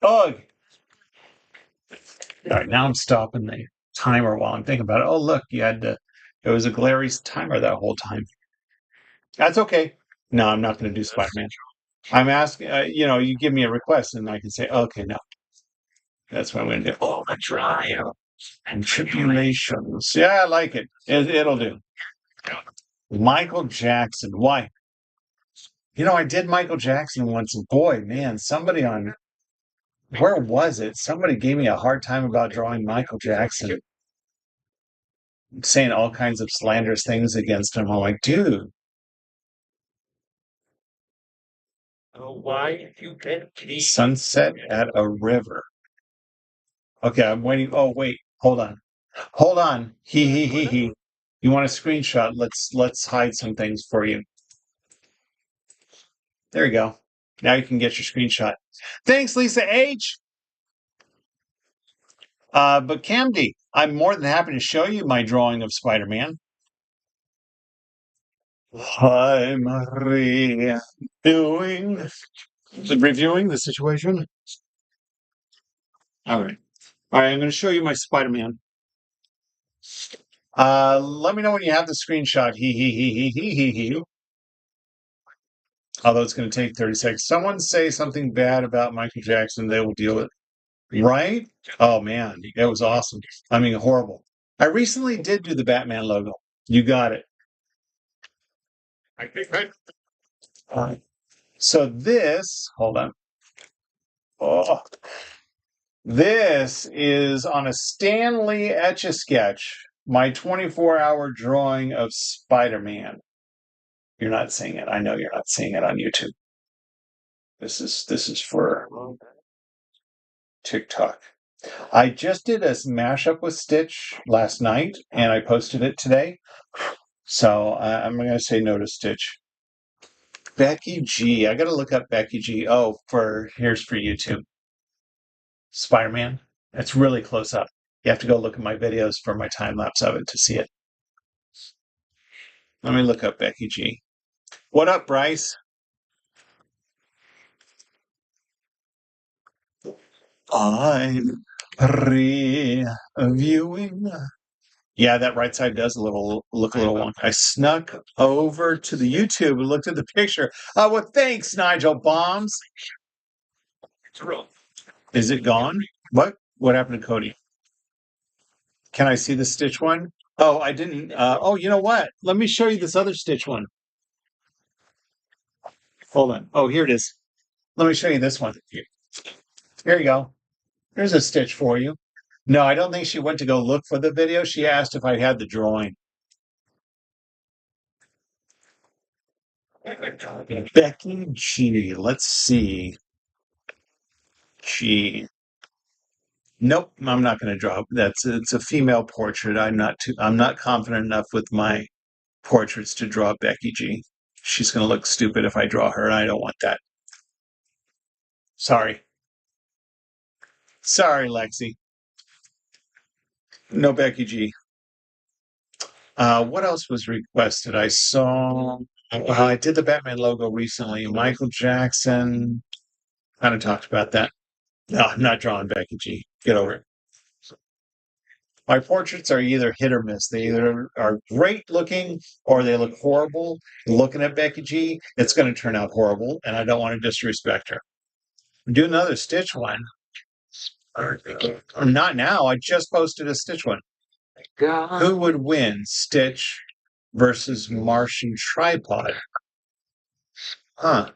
Ugh. All right, now I'm stopping the timer while I'm thinking about it. Oh, look, it was a Glary timer that whole time. That's okay. No, I'm not going to do Spider-Man. I'm asking, you give me a request and I can say, okay, no. That's what I'm going to do. Oh, the trial and tribulations. Yeah, I like it. It'll do. Michael Jackson. Why? I did Michael Jackson once, and boy, man, where was it? Somebody gave me a hard time about drawing Michael Jackson, saying all kinds of slanderous things against him. I'm like, dude. Oh, why you can Sunset at a river. Okay, I'm waiting. Oh, wait, hold on. Hold on. He. You want a screenshot? Let's hide some things for you. There you go. Now you can get your screenshot. Thanks, Lisa H. But Camdy, I'm more than happy to show you my drawing of Spider-Man. I'm reviewing the situation. All right. I'm going to show you my Spider-Man. Let me know when you have the screenshot. He. Although it's going to take 30 seconds. Someone say something bad about Michael Jackson, they will deal with it. Right? Oh, man. It was awesome. I mean, horrible. I recently did do the Batman logo. You got it. I think right. All right. So hold on. Oh, this is on a Stanley Etch A Sketch, my 24-hour drawing of Spider-Man. You're not seeing it. I know you're not seeing it on YouTube. This is for TikTok. I just did a mashup with Stitch last night, and I posted it today. So I'm going to say no to Stitch. Becky G. I got to look up Becky G. Oh, here's for YouTube. Spider-Man. That's really close up. You have to go look at my videos for my time lapse of it to see it. Let me look up Becky G. What up, Bryce? I'm reviewing. Yeah, that right side does look a little wonky. I snuck over to the YouTube and looked at the picture. Oh, well, thanks, Nigel Bombs. Is it gone? What? What happened to Cody? Can I see the Stitch one? Oh, I didn't. Oh, you know what? Let me show you this other Stitch one. Hold on. Oh, here it is. Let me show you this one. Here you go. There's a Stitch for you. No, I don't think she went to go look for the video. She asked if I had the drawing. Becky G. Let's see. G. Nope, I'm not going to draw. It's a female portrait. I'm not confident enough with my portraits to draw Becky G. She's going to look stupid if I draw her, and I don't want that. Sorry. Sorry, Lexi. No Becky G. What else was requested? I saw. I did the Batman logo recently. Michael Jackson. Kind of talked about that. No, I'm not drawing Becky G. Get over it. My portraits are either hit or miss. They either are great looking or they look horrible. Looking at Becky G, it's going to turn out horrible, and I don't want to disrespect her. Do another Stitch one. Or not now. I just posted a Stitch one. Who would win, Stitch versus Martian Tripod? Huh.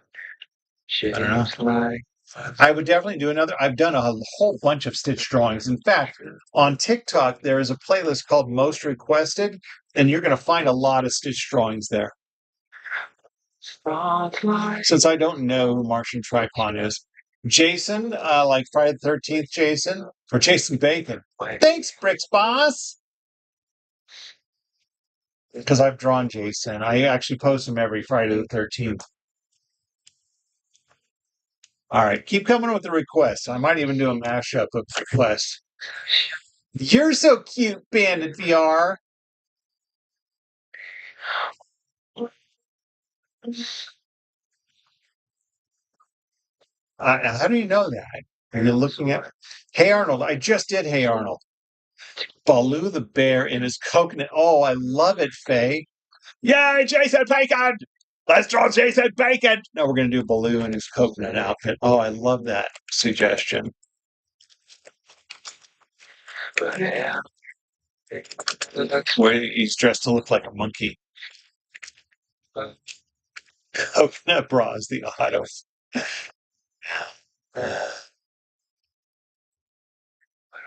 I don't know. I would definitely do another. I've done a whole bunch of Stitch drawings. In fact, on TikTok, there is a playlist called Most Requested, and you're going to find a lot of Stitch drawings there. Since I don't know who Martian Tripod is. Jason, like Friday the 13th, Jason, or Jason Bacon. Thanks, Bricks Boss. Because I've drawn Jason. I actually post him every Friday the 13th. All right, keep coming with the requests. I might even do a mashup of requests. You're so cute, Bandit VR. How do you know that? Are you looking at? Hey Arnold, I just did Hey Arnold. Baloo the bear in his coconut. Oh, I love it, Faye. Yay, Jason Bacon! Let's draw Jason Bacon! No, we're going to do Baloo in his coconut outfit. Oh, I love that suggestion. Yeah. Where he's dressed to look like a monkey. Coconut bra is the auto.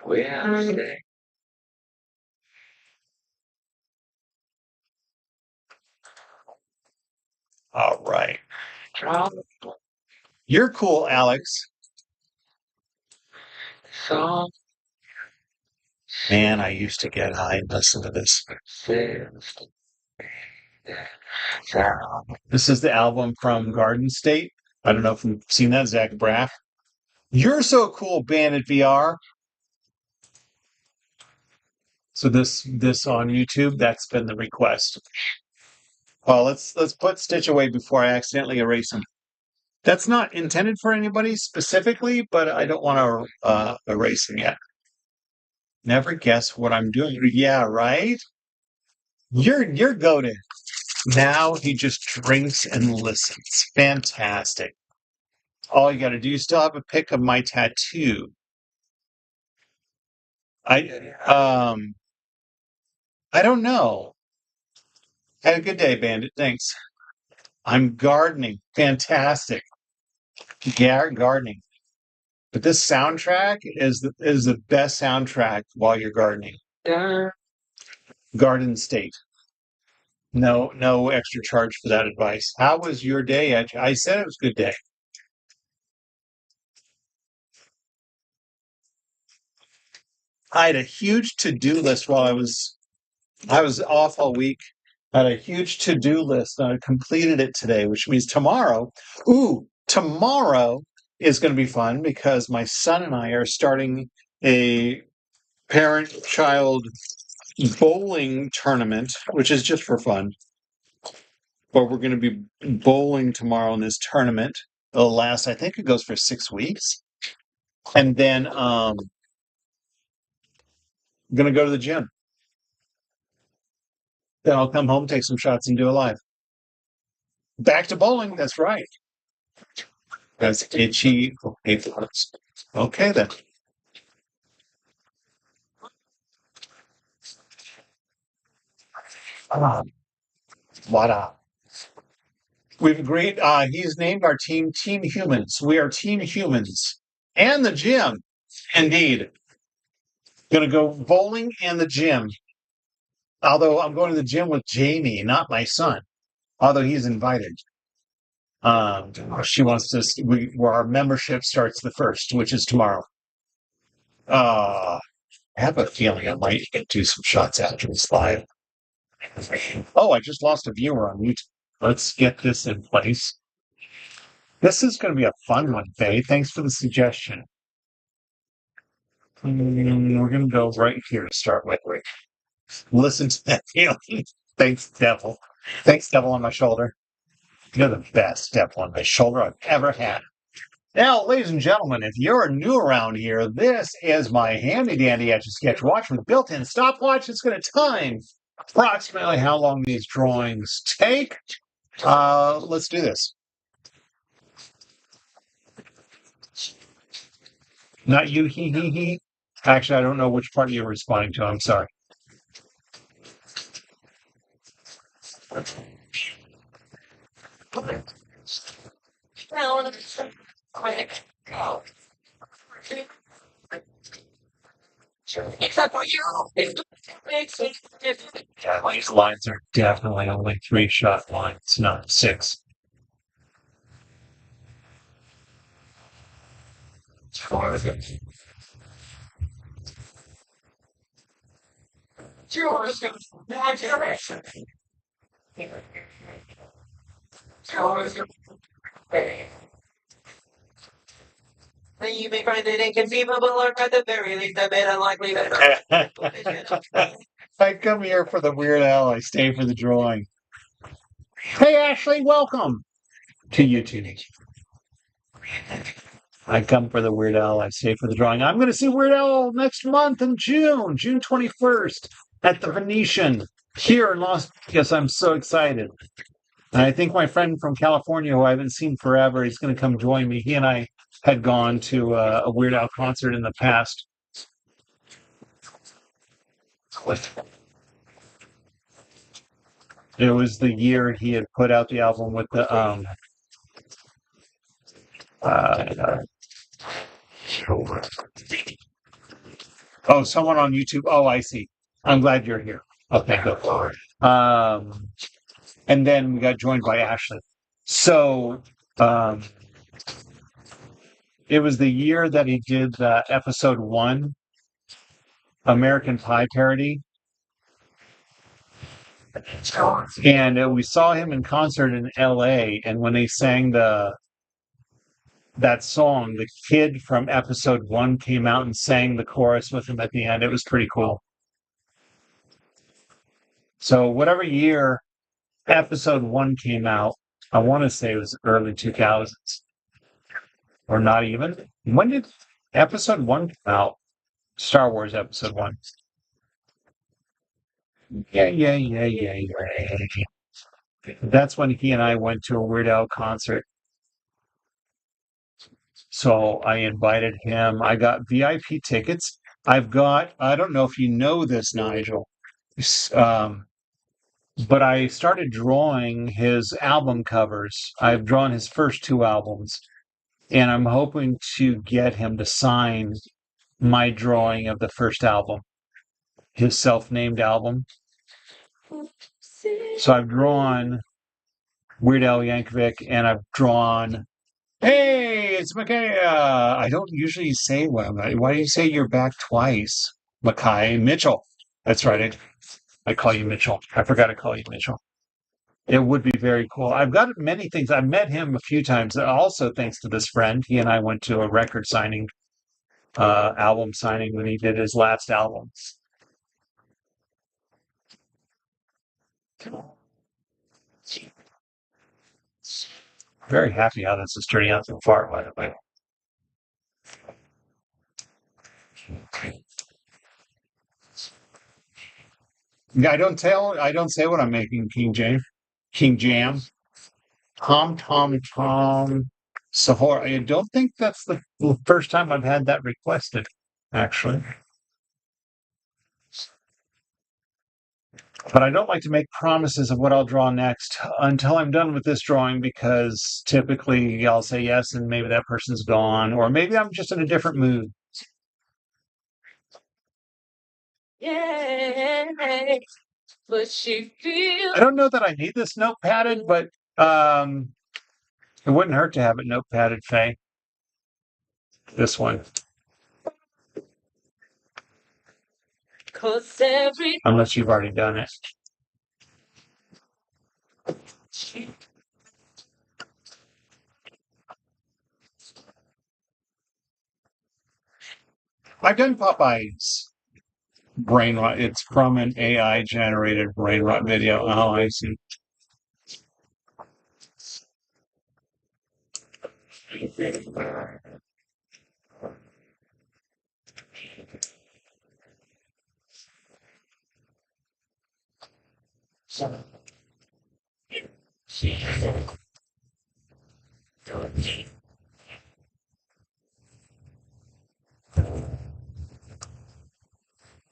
We have today. All right. You're cool, Alex. Man, I used to get high and listen to this. This is the album from Garden State. I don't know if you've seen that, Zach Braff. You're so cool, Bandit VR. So this on YouTube, that's been the request. Well, let's put Stitch away before I accidentally erase him. That's not intended for anybody specifically, but I don't want to erase him yet. Never guess what I'm doing. Yeah, right? You're goated. Now he just drinks and listens. Fantastic. All you got to do, you still have a pic of my tattoo. I don't know. Had a good day, Bandit. Thanks. I'm gardening. Fantastic. Gardening. But this soundtrack is the best soundtrack while you're gardening. Garden State. No extra charge for that advice. How was your day? I said it was a good day. I had a huge to-do list while I was off all week. I had a huge to-do list and I completed it today, which means tomorrow. Tomorrow is going to be fun because my son and I are starting a parent-child bowling tournament, which is just for fun. But we're going to be bowling tomorrow in this tournament. It'll last, I think it goes for 6 weeks. And then I'm going to go to the gym. Then I'll come home, take some shots, and do a live. Back to bowling. That's right. That's itchy. Okay, then. What up? We've agreed. He's named our team Team Humans. We are Team Humans. And the gym. Indeed. Going to go bowling and the gym. Although I'm going to the gym with Jamie, not my son. Although he's invited. She wants to. Where our membership starts the 1st, which is tomorrow. I have a feeling I might do some shots after this live. Oh, I just lost a viewer on YouTube. Let's get this in place. This is going to be a fun one, Faye. Thanks for the suggestion. We're going to go right here to start with. Listen to that feeling. Thanks, Devil. Thanks, Devil on my shoulder. You're the best Devil on my shoulder I've ever had. Now, ladies and gentlemen, if you're new around here, this is my handy-dandy Etch A Sketch watch with built-in stopwatch. It's going to time approximately how long these drawings take. Let's do this. Not you, he. Actually, I don't know which part you're responding to. I'm sorry. Except for you. These lines are definitely only 3-shot lines, not 6. You may find it inconceivable or at the very least a bit unlikely I come here for the Weird Al. I stay for the drawing. Hey, Ashley, welcome to YouTube. I come for the Weird Al. I stay for the drawing. I'm going to see Weird Al next month in June 21st, at the Venetian here in Las Vegas. I'm so excited. And I think my friend from California, who I haven't seen forever, he's going to come join me. He and I had gone to a Weird Al concert in the past. It was the year he had put out the album with the oh, someone on YouTube. Oh, I see. I'm glad you're here. Okay, good. And then we got joined by Ashley. So it was the year that he did the episode 1 American Pie parody. And we saw him in concert in LA, and when they sang that song, the kid from episode 1 came out and sang the chorus with him at the end. It was pretty cool. So whatever year episode 1 came out, I want to say it was early 2000s. Or not even. When did episode 1 come out? Star Wars episode 1. Yeah. That's when he and I went to a Weird Al concert. So I invited him. I got VIP tickets. I don't know if you know this, Nigel, but I started drawing his album covers. I've drawn his first 2 albums, and I'm hoping to get him to sign my drawing of the first album, his self-named album. So I've drawn Weird Al Yankovic, and I've drawn. Hey, it's Micaiah. I don't usually say why do you say you're back twice, Mackay Mitchell? That's right. I call you Mitchell. I forgot to call you Mitchell. It would be very cool. I've got many things. I've met him a few times. Also, thanks to this friend, he and I went to a record signing album signing when he did his last album. Very happy how this is turning out so far, by the way. Yeah, I don't say what I'm making, King Jam. Tom Sahor. I don't think that's the first time I've had that requested, actually. But I don't like to make promises of what I'll draw next until I'm done with this drawing because typically I'll say yes and maybe that person's gone, or maybe I'm just in a different mood. Yeah, but she feels. I don't know that I need this note padded, but it wouldn't hurt to have it note padded, Faye. This one. Unless you've already done it. I've done Popeye's brain rot. It's from an AI generated brain rot video. Oh, I see.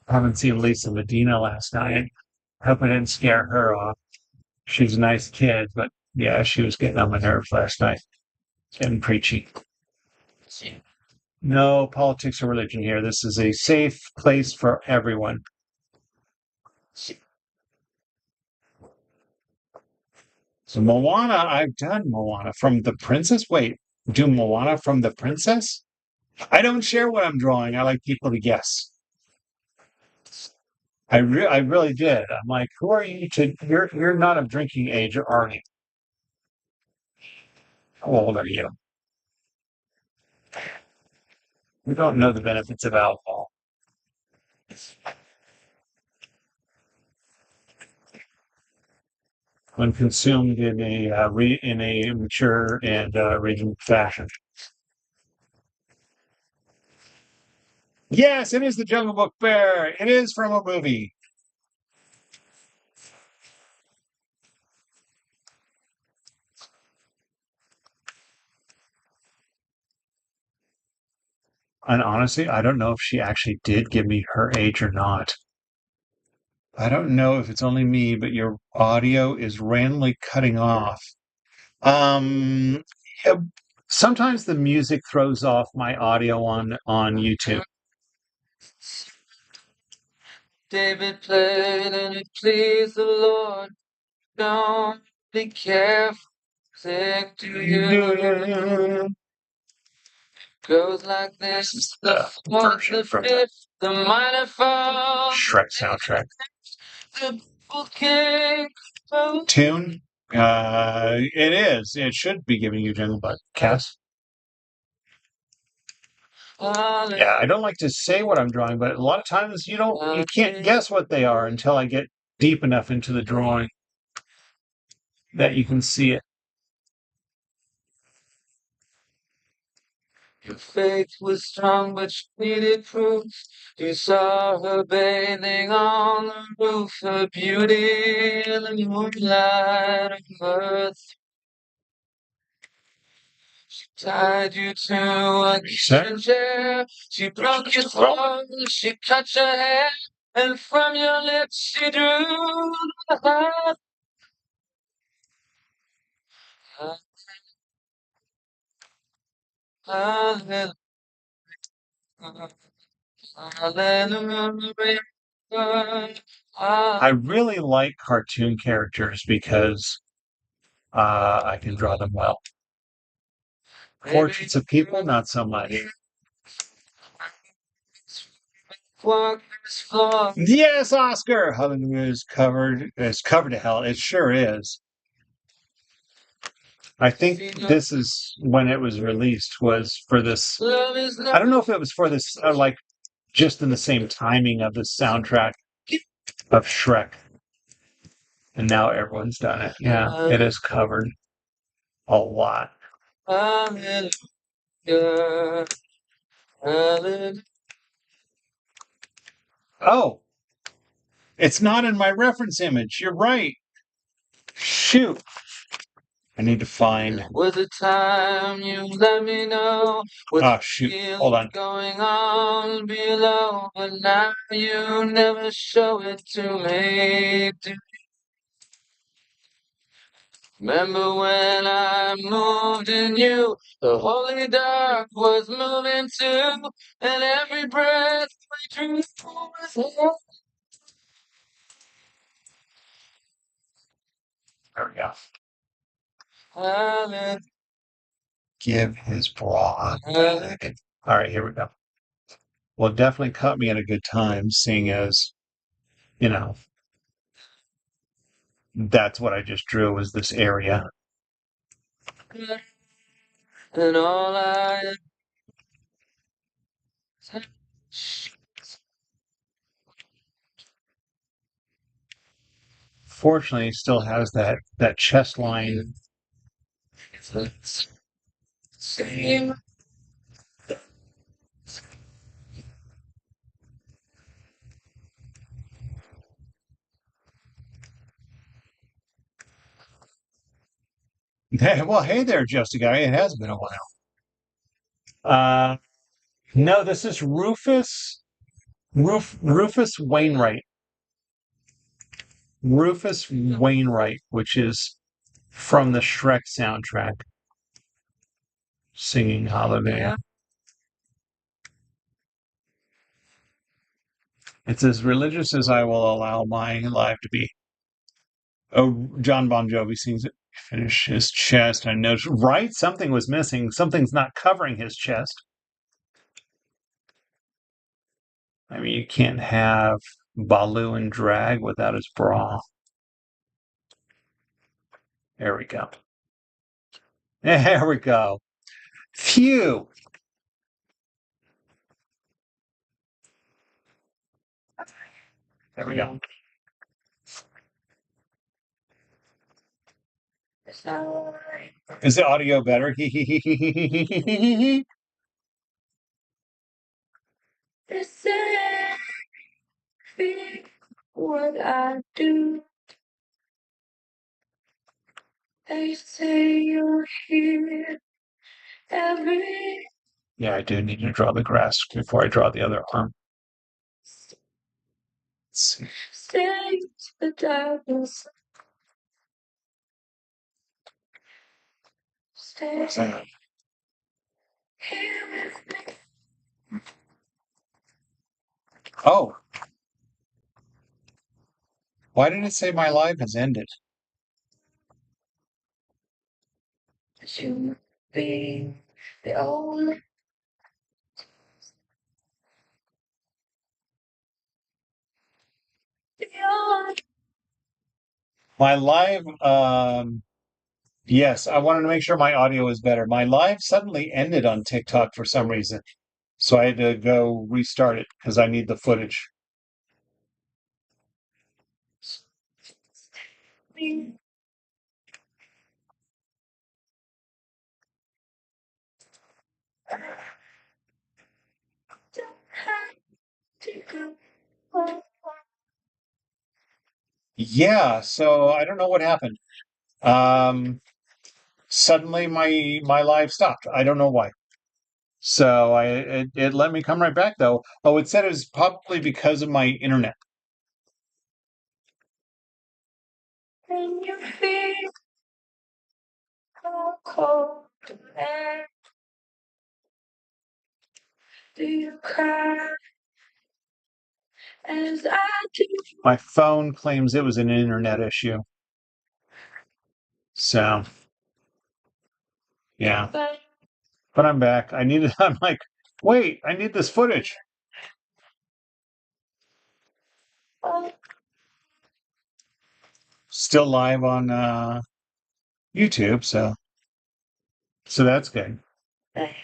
I haven't seen Lisa Medina last night. Hope I didn't scare her off. She's a nice kid, but yeah, she was getting on my nerves last night. Getting preachy. No politics or religion here. This is a safe place for everyone. So Moana, I've done Moana from the princess. Wait, do Moana from the princess? I don't share what I'm drawing. I like people to guess. I really did. I'm like, who are you to? You're not of drinking age, are you? How old are you? We don't know the benefits of alcohol. When consumed in a mature and reasonable fashion. Yes, it is the Jungle Book Bear. It is from a movie. And honestly, I don't know if she actually did give me her age or not. I don't know if it's only me, but your audio is randomly cutting off. Um, yeah, sometimes the music throws off my audio on YouTube. David played and it pleased the Lord. Don't be careful. Sick to you. Goes like this. The fourth, the fifth, the minor fall. Shrek soundtrack. The bouquet. Tune. It is. It should be giving you Jungle Book. Cass. Yeah, I don't like to say what I'm drawing, but a lot of times you can't guess what they are until I get deep enough into the drawing that you can see it. Your faith was strong, but she needed proof. You saw her bathing on the roof, her beauty in the moonlight of earth. She tied you to a kitchen chair. She broke your throat, she cut your hair, and from your lips she drew the heart. Hallelujah. Hallelujah. I really like cartoon characters because I can draw them well. Portraits of people, not so much. Yes, Oscar. Hallelujah is covered to hell. It sure is. I think this is when it was released, was for this. I don't know if it was for this, like just in the same timing of the soundtrack of Shrek. And now everyone's done it. Yeah, it is covered a lot. Oh, it's not in my reference image. You're right. Shoot. I need to find. Was the time you let me know Oh, shoot. Hold on. going on below, but now you never show it to me. Remember when I moved in you, the holy dark was moving too, and every breath we drew was hell. There we go. Hallelujah. Give his bra. All right, here we go. Well, it definitely caught me at a good time, seeing as, you know, that's what I just drew was this area. And all I Fortunately, it still has that chest line. same. Hey, well, hey there, Justy Guy. It has been a while. No, this is Rufus Wainwright. Rufus Wainwright, which is from the Shrek soundtrack, singing Hallelujah. It's as religious as I will allow my life to be. Oh, John Bon Jovi sings it. Finish his chest. I noticed, right? Something was missing. Something's not covering his chest. I mean, you can't have Baloo and drag without his bra. There we go. There we go. Phew. There we go. Is the audio better? What I do, they say you're here every Yeah, I do need to draw the grass before I draw the other arm. stay to the darkness. Stay here with me. Oh, why did it say my life has ended? You be the only My live, yes, I wanted to make sure my audio is better. My live suddenly ended on TikTok for some reason. So I had to go restart it because I need the footage. Yeah, so I don't know what happened. Suddenly my live stopped. I don't know why. So it let me come right back though. Oh, it said it was probably because of my internet. and you feel how cold the air. Do you cry as I do? My phone claims it was an internet issue. So yeah. But I'm back. I needed I'm like, wait, I need this footage. Still live on YouTube, so So that's good. Hey,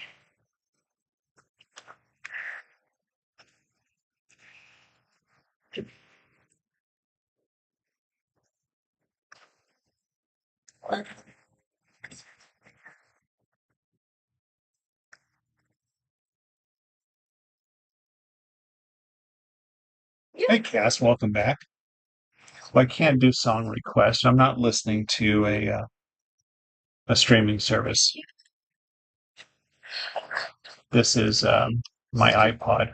Cass, welcome back. Well, I can't do song requests. I'm not listening to a streaming service. This is my iPod.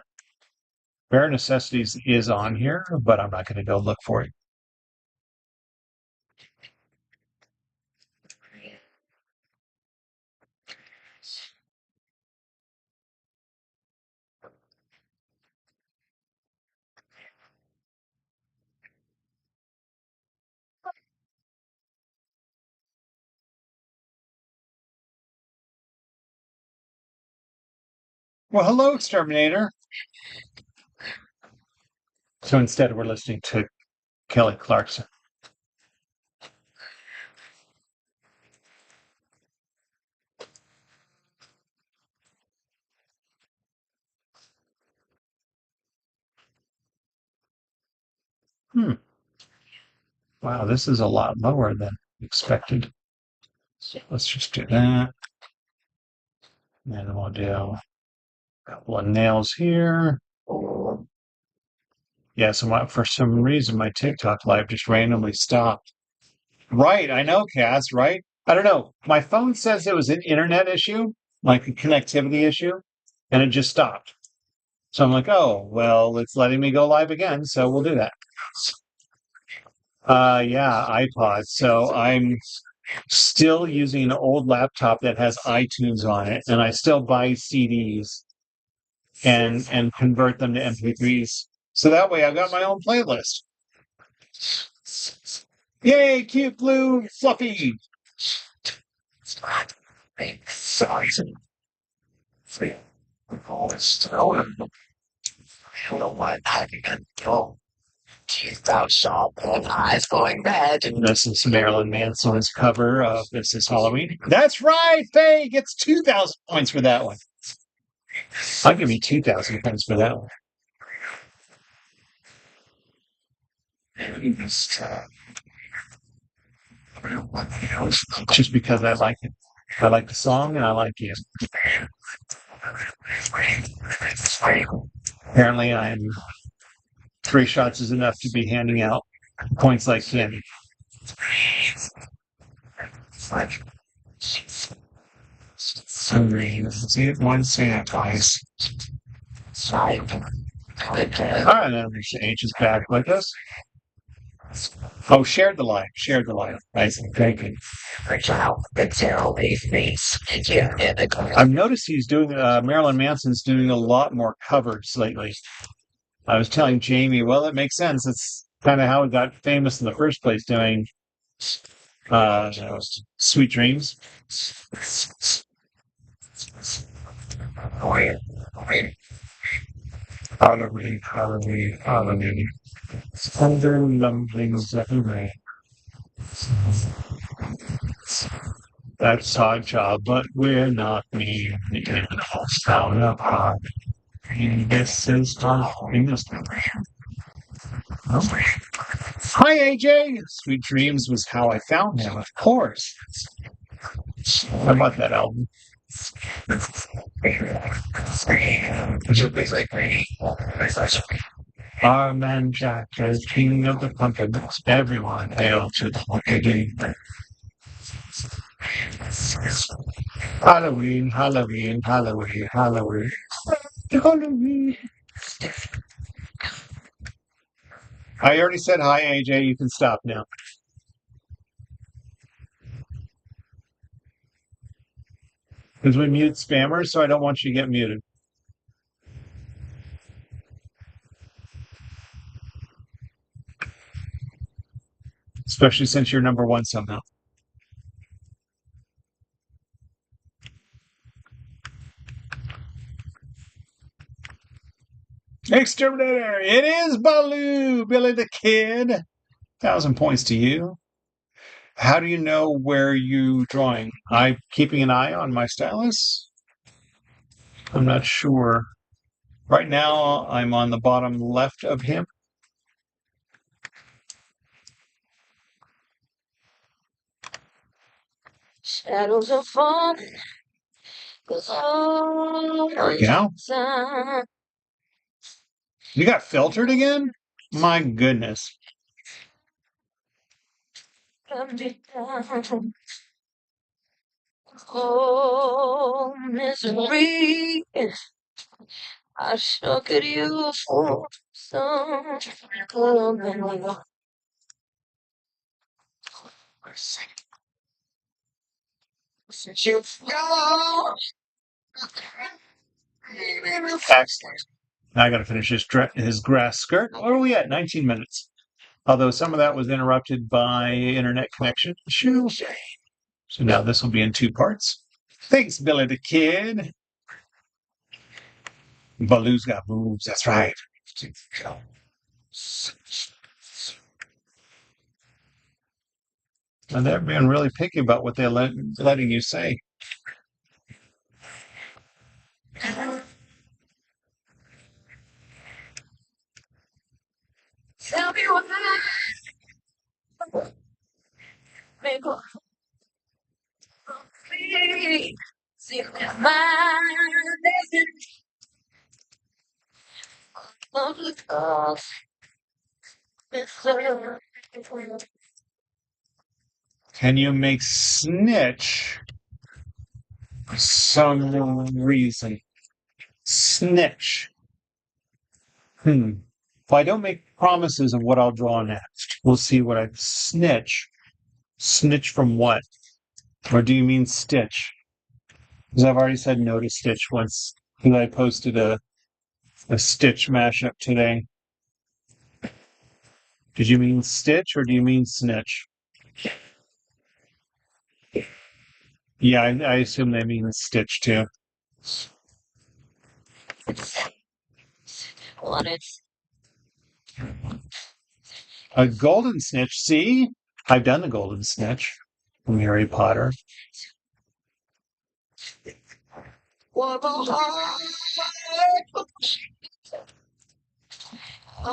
Bare Necessities is on here, but I'm not going to go look for it. Well, hello, Exterminator. So instead, we're listening to Kelly Clarkson. Wow, this is a lot lower than expected. So let's just do that. And then we'll do a couple of nails here. Yeah, so for some reason, my TikTok live just randomly stopped. Right, I know, Cass, right? I don't know. My phone says it was an internet issue, like a connectivity issue, and it just stopped. So I'm like, oh, well, it's letting me go live again, so we'll do that. Yeah, iPod. So I'm still using an old laptop that has iTunes on it, and I still buy CDs and convert them to MP3s. So that way I've got my own playlist. Yay, cute blue fluffy. Eyes going red. This is Marilyn Manson's cover of This Is Halloween. That's right! Faye gets 2,000 points for that one. I'll give you 2,000 points for that one. Just because I like it. I like the song and I like you. Apparently, I'm 3 shots is enough to be handing out points like candy. See it once, say it twice. All right, then H is back with us. Oh, shared the live. Shared the live. Right. Thank you. I've noticed he's doing, Marilyn Manson's doing a lot more covers lately. I was telling Jamie, well, it makes sense. It's kind of how it got famous in the first place, doing Sweet Dreams. Halloween, Halloween, Halloween. Thunder lumblings everywhere. That's our job, but we're not mean. The animals down apart. This is Halloween. Hi, AJ. Sweet Dreams was how I found him, of course. I bought that album. Our man Jack is king of the pumpkins. Everyone hail to the pumpkin. Halloween, Halloween, Halloween, Halloween. Halloween. I already said hi, AJ. You can stop now. Because we mute spammers, so I don't want you to get muted. Especially since you're number one somehow. Exterminator! It is Baloo! Billy the Kid! 1,000 points to you. How do you know where you drawing? I keeping an eye on my stylus? I'm not sure. Right now, I'm on the bottom left of him. Shadows are falling. There we go. You got filtered again? My goodness. Oh, misery. I sure could use some good. Since you've gone. Excellent. Now I got to finish his grass skirt. What are we at? 19 minutes. Although some of that was interrupted by internet connection issues. So now this will be in two parts. Thanks, Billy the Kid. Baloo's got boobs. That's right. And they're being really picky about what they're letting you say. Tell me what make me see my Can you make snitch some reason? Snitch. Well, I don't make promises of what I'll draw next. We'll see what I snitch. Snitch from what? Or do you mean stitch? Because I've already said no to stitch once. And I posted a stitch mashup today. Did you mean stitch or do you mean snitch? Yeah, I assume they mean stitch too. what it's A golden snitch. See? I've done the golden snitch from Harry Potter. what All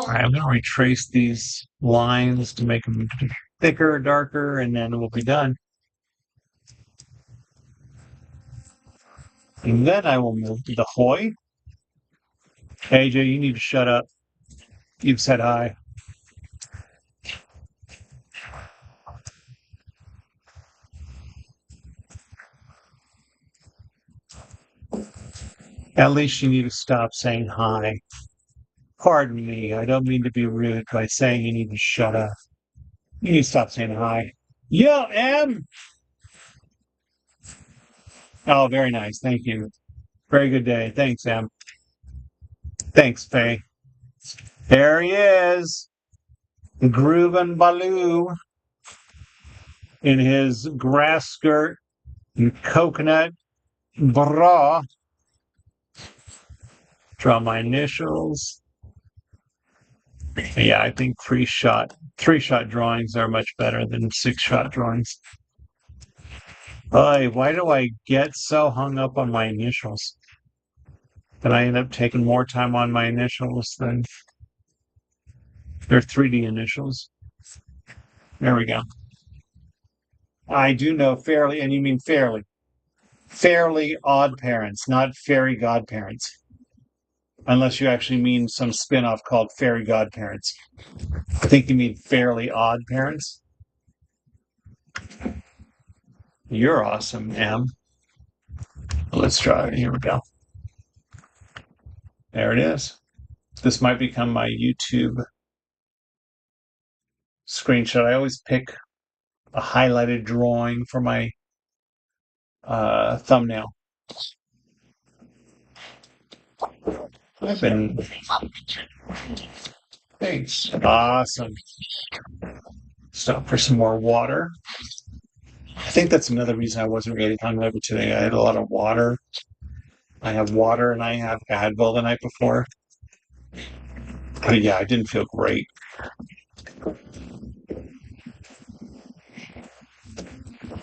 right, I'm going to retrace these lines to make them thicker, darker, and then we'll be done. And then I will move to the hoy. AJ, you need to shut up. You've said hi. At least you need to stop saying hi. Pardon me, I don't mean to be rude by saying you need to shut up. You need to stop saying hi. Yo, M! Oh, very nice. Thank you. Very good day. Thanks, Em. Thanks, Faye. There he is. Groovin' Baloo in his grass skirt and coconut bra. Draw my initials. Yeah, I think three-shot drawings are much better than six-shot drawings. Why do I get so hung up on my initials? That I end up taking more time on my initials than their 3D initials. There we go. I do know fairly, and you mean fairly. Fairly odd parents, not fairy godparents. Unless you actually mean some spin-off called fairy godparents. I think you mean fairly odd parents. You're awesome, Em. Let's try it. Here we go. There it is. This might become my YouTube screenshot. I always pick a highlighted drawing for my thumbnail. I've been. Thanks. Awesome. Stop for some more water. I think that's another reason I wasn't really hungover today. I had a lot of water. I have water and I have Advil the night before. But yeah, I didn't feel great.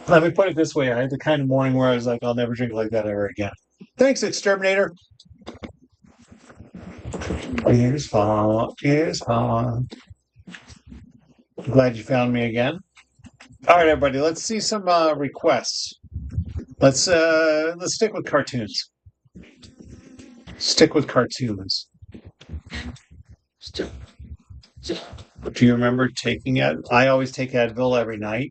Let me put it this way. I had the kind of morning where I was like, I'll never drink like that ever again. Thanks, Exterminator. Here's fun. Here's fun. Glad you found me again. All right, everybody. Let's see some requests. Let's stick with cartoons. Stick with cartoons. Do you remember taking it? I always take Advil every night.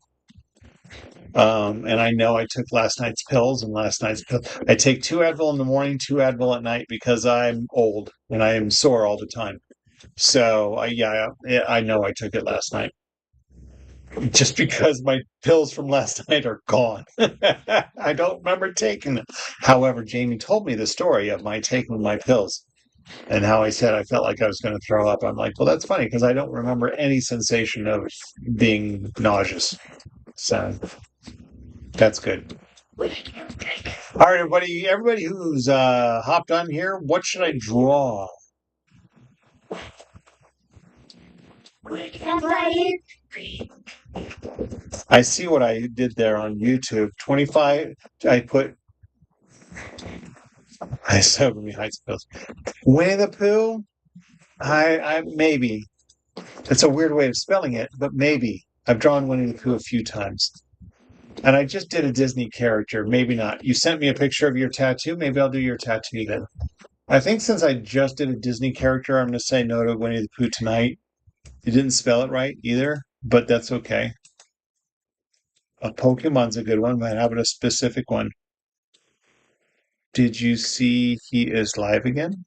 And I know I took last night's pills and last night's pill. I take 2 Advil in the morning, 2 Advil at night because I'm old and I am sore all the time. So yeah, I know I took it last night just because my pills from last night are gone. I don't remember taking them. However, Jamie told me the story of my taking my pills and how I said I felt like I was going to throw up. I'm like, well, that's funny because I don't remember any sensation of being nauseous. So that's good. All right, everybody who's hopped on here, what should I draw? I see what I did there on YouTube. 25. I so many heights pills. Winnie the Pooh. I maybe. It's a weird way of spelling it, but maybe. I've drawn Winnie the Pooh a few times. And I just did a Disney character. Maybe not. You sent me a picture of your tattoo. Maybe I'll do your tattoo then. I think since I just did a Disney character, I'm going to say no to Winnie the Pooh tonight. You didn't spell it right either, but that's okay. A Pokemon's a good one, but how about a specific one? Did you see he is live again?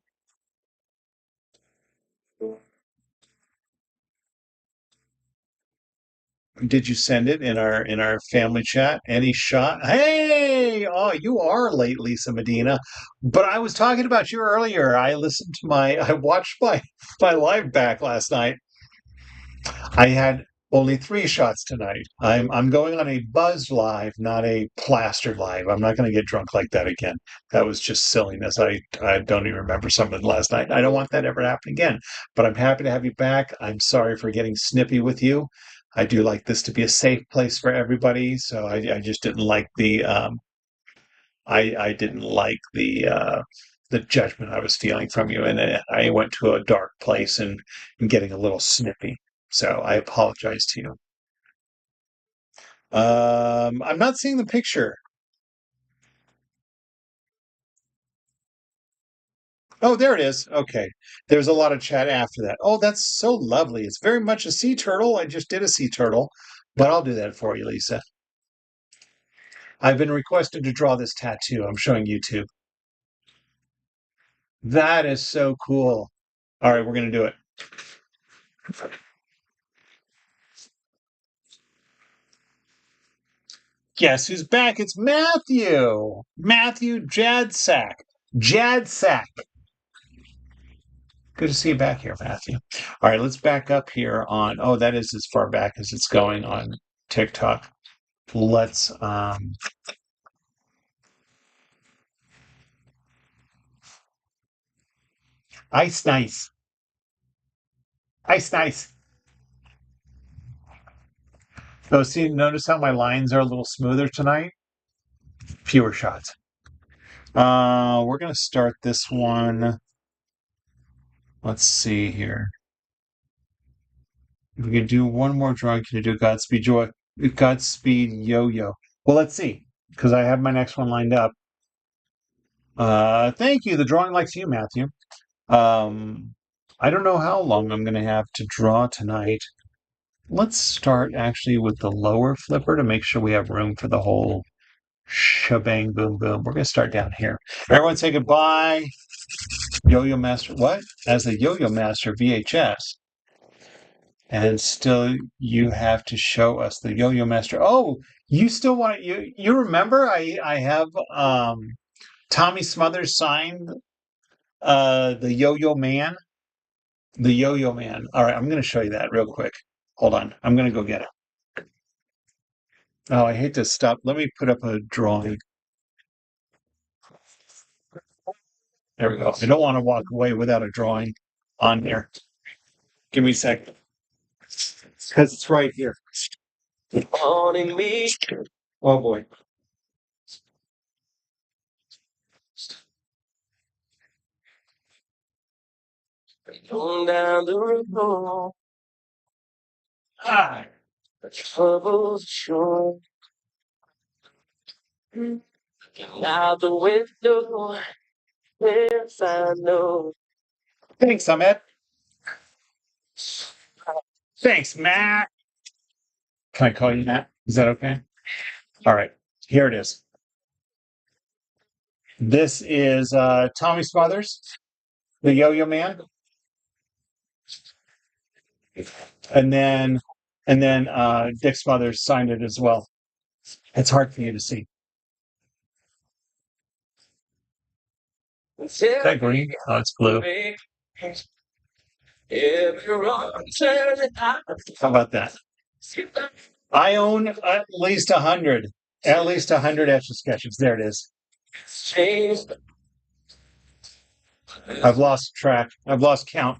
Did you send it in our family chat? Any shot? Hey, oh, you are late, Lisa Medina. But I was talking about you earlier. I watched my live back last night. I had only 3 shots tonight. I'm going on a buzzed live, not a plastered live. I'm not going to get drunk like that again. That was just silliness. I don't even remember something last night. I don't want that ever to happen again. But I'm happy to have you back. I'm sorry for getting snippy with you. I do like this to be a safe place for everybody. So I just didn't like I didn't like the judgment I was feeling from you, and I went to a dark place and getting a little snippy. So I apologize to you. I'm not seeing the picture. Oh, there it is. Okay. There's a lot of chat after that. Oh, that's so lovely. It's very much a sea turtle. I just did a sea turtle, but I'll do that for you, Lisa. I've been requested to draw this tattoo. I'm showing YouTube. That is so cool. All right, we're going to do it. Guess who's back? It's Matthew. Matthew Jadsack. Jadsack. Good to see you back here, Matthew. All right, let's back up here on. Oh, that is as far back as it's going on TikTok. Let's. Ice nice. Ice nice. So, see, notice how my lines are a little smoother tonight? Fewer shots. We're going to start this one. Let's see here. If we can do one more drawing, can you do Godspeed Joy? Godspeed YoYo. Well, let's see, because I have my next one lined up. Thank you. The drawing likes you, Matthew. I don't know how long I'm going to have to draw tonight. Let's start actually with the lower flipper to make sure we have room for the whole shebang boom boom. We're going to start down here. Everyone say goodbye. Yo-Yo Master, what? As a Yo-Yo Master VHS. And still you have to show us the Yo-Yo Master. Oh, you still want you remember I have Tommy Smothers signed the Yo-Yo Man. The Yo-Yo Man. All right, I'm going to show you that real quick. Hold on. I'm going to go get it. Oh, I hate to stop. Let me put up a drawing. There we go. I don't want to walk away without a drawing on here. Give me a second. Because it's right here. Haunting me Oh boy. On down the road, Ah, the troubles shore. Looking out the window, yes, I know. thanks, Ahmed. Thanks, Matt. Can I call you Matt? Is that okay? All right. Here it is. This is Tommy Smothers, the Yo-Yo Man, and then Dick Smothers signed it as well. It's hard for you to see. Is that green? Oh, it's blue. How about that? I own at least 100. At least 100 Etch A Sketches. There it is. I've lost track. I've lost count.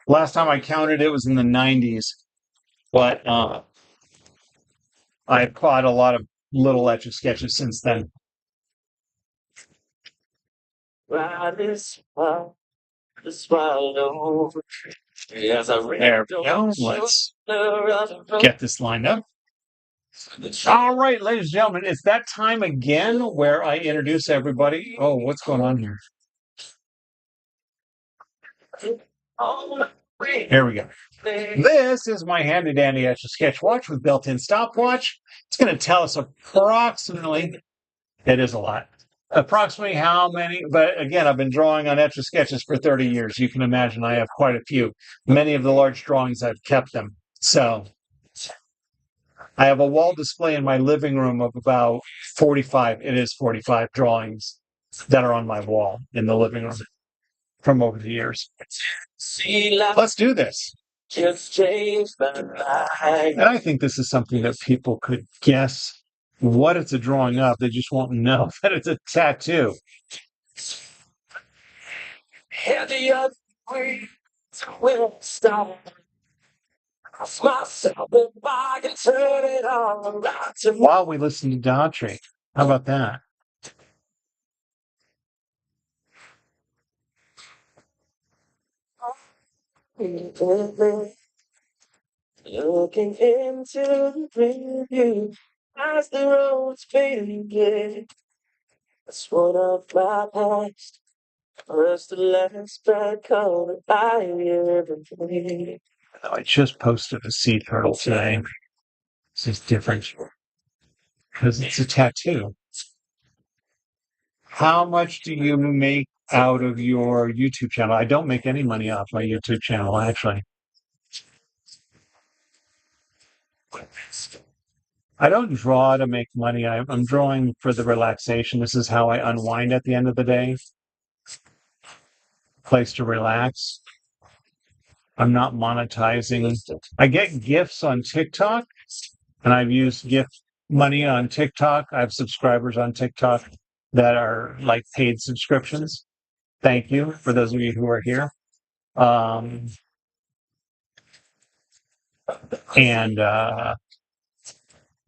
Last time I counted, it was in the 90s. But I've caught a lot of little Etch A Sketches since then. There we go. Let's get this lined up. All right, ladies and gentlemen, it's that time again where I introduce everybody. Oh, what's going on here? Here we go. This is my handy dandy Etch A Sketch watch with built-in stopwatch. It's going to tell us approximately, it is a lot, approximately how many, but again, I've been drawing on Etch A Sketches for 30 years. You can imagine I have quite a few. Many of the large drawings, I've kept them. So I have a wall display in my living room of about 45, it is 45 drawings that are on my wall in the living room from over the years. Let's do this. And I think this is something that people could guess what it's a drawing of. They just won't know that it's a tattoo. While we listen to Daughtry. How about that? Looking into the preview as the roads fade. That's one of my past. First and last bad color I ever played. I just posted a sea turtle today. This is different because it's a tattoo. How much do you make out of your YouTube channel? I don't make any money off my YouTube channel, actually. I don't draw to make money. I'm drawing for the relaxation. This is how I unwind at the end of the day. Place to relax. I'm not monetizing. I get gifts on TikTok, and I've used gift money on TikTok. I have subscribers on TikTok that are like paid subscriptions. Thank you for those of you who are here. And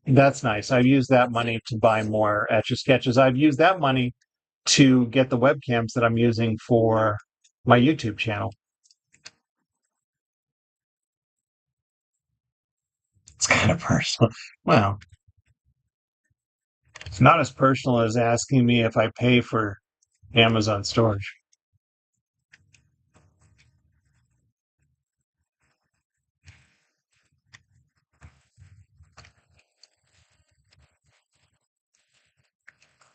that's nice. I've used that money to buy more Etch A Sketches. I've used that money to get the webcams that I'm using for my YouTube channel. It's kind of personal. Well, it's not as personal as asking me if I pay for Amazon storage.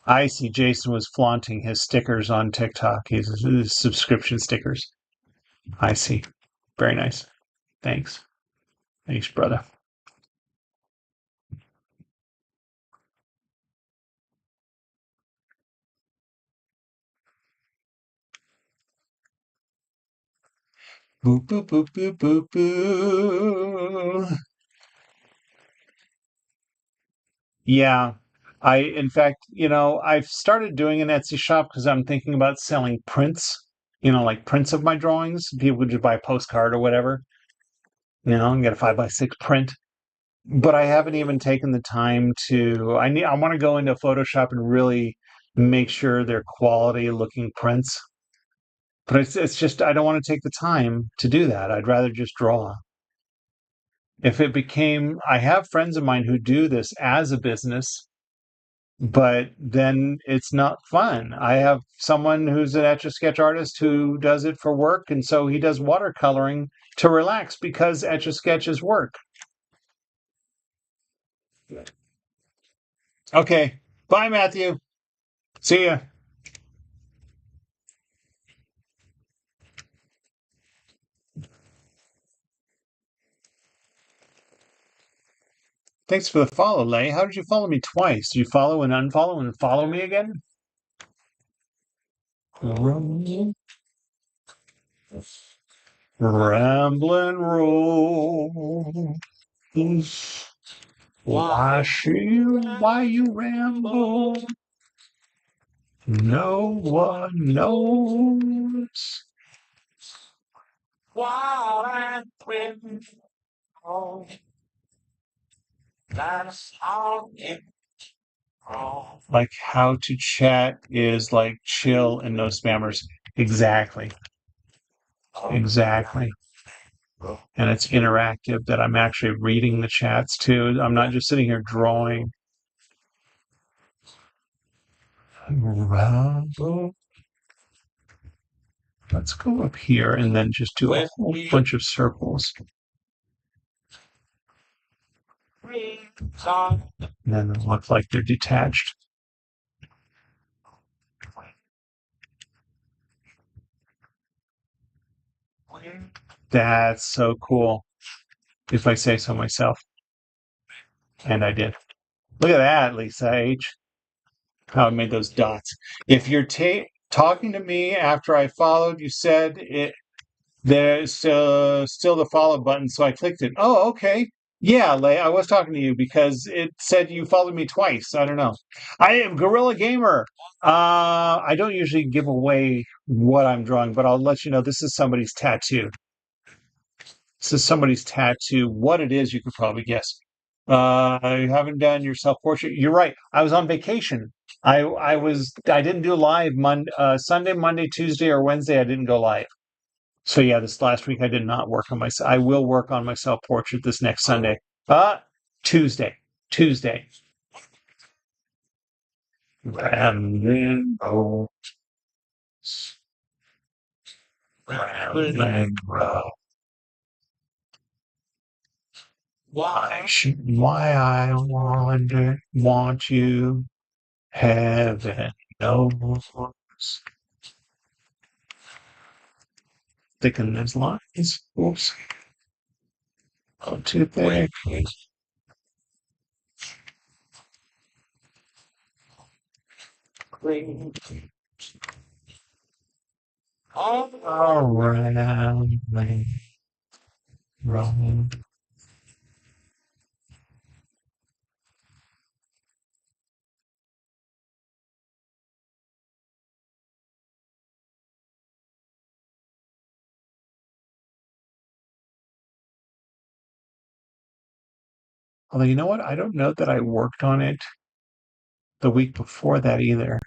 I see Jason was flaunting his stickers on TikTok. His subscription stickers. I see. Very nice. Thanks. Thanks, brother. Boop, boop, boop, boop, boop, boop. Yeah. In fact, I've started doing an Etsy shop because I'm thinking about selling prints, like prints of my drawings. People would just buy a postcard or whatever, and get a 5x6 print. but I haven't even taken the time to. I want to go into Photoshop and really make sure they're quality looking prints. But it's just I don't want to take the time to do that. I'd rather just draw. If it became, I have friends of mine who do this as a business, but then it's not fun. I have someone who's an Etch A Sketch artist who does it for work, and so he does watercoloring to relax because Etch A Sketch is work. Okay, bye, Matthew. See ya. Thanks for the follow, Lay. How did you follow me twice? Did you follow and unfollow and follow me again? Ramblin' roll. Why you ramble? No one knows. Wild and wind, oh, that's how it goes. Like how to chat is like chill and no spammers. Exactly. Exactly. And it's interactive that I'm actually reading the chats too. I'm not just sitting here drawing. Let's go up here and then just do a whole bunch of circles. And then they look like they're detached. That's so cool, if I say so myself. And I did. Look at that, Lisa H. How I made those dots. If you're talking to me after I followed, you said it. There's still the follow button, so I clicked it. Oh, okay. Yeah, Lay, I was talking to you because it said you followed me twice. I don't know. I am Gorilla Gamer. I don't usually give away what I'm drawing, but I'll let you know this is somebody's tattoo. This is somebody's tattoo. What it is, you could probably guess. You haven't done your self portrait. You're right. I was on vacation. I didn't do live Sunday, Monday, Tuesday, or Wednesday. I didn't go live. So yeah, this last week I did not work on myself. I will work on my self portrait this next Sunday. Tuesday. Tuesday. And then why I want you, heaven knows. Thicken those lines. Oops. Oh, too thick. All around me, wrong. Although, you know what? I don't know that I worked on it the week before that either.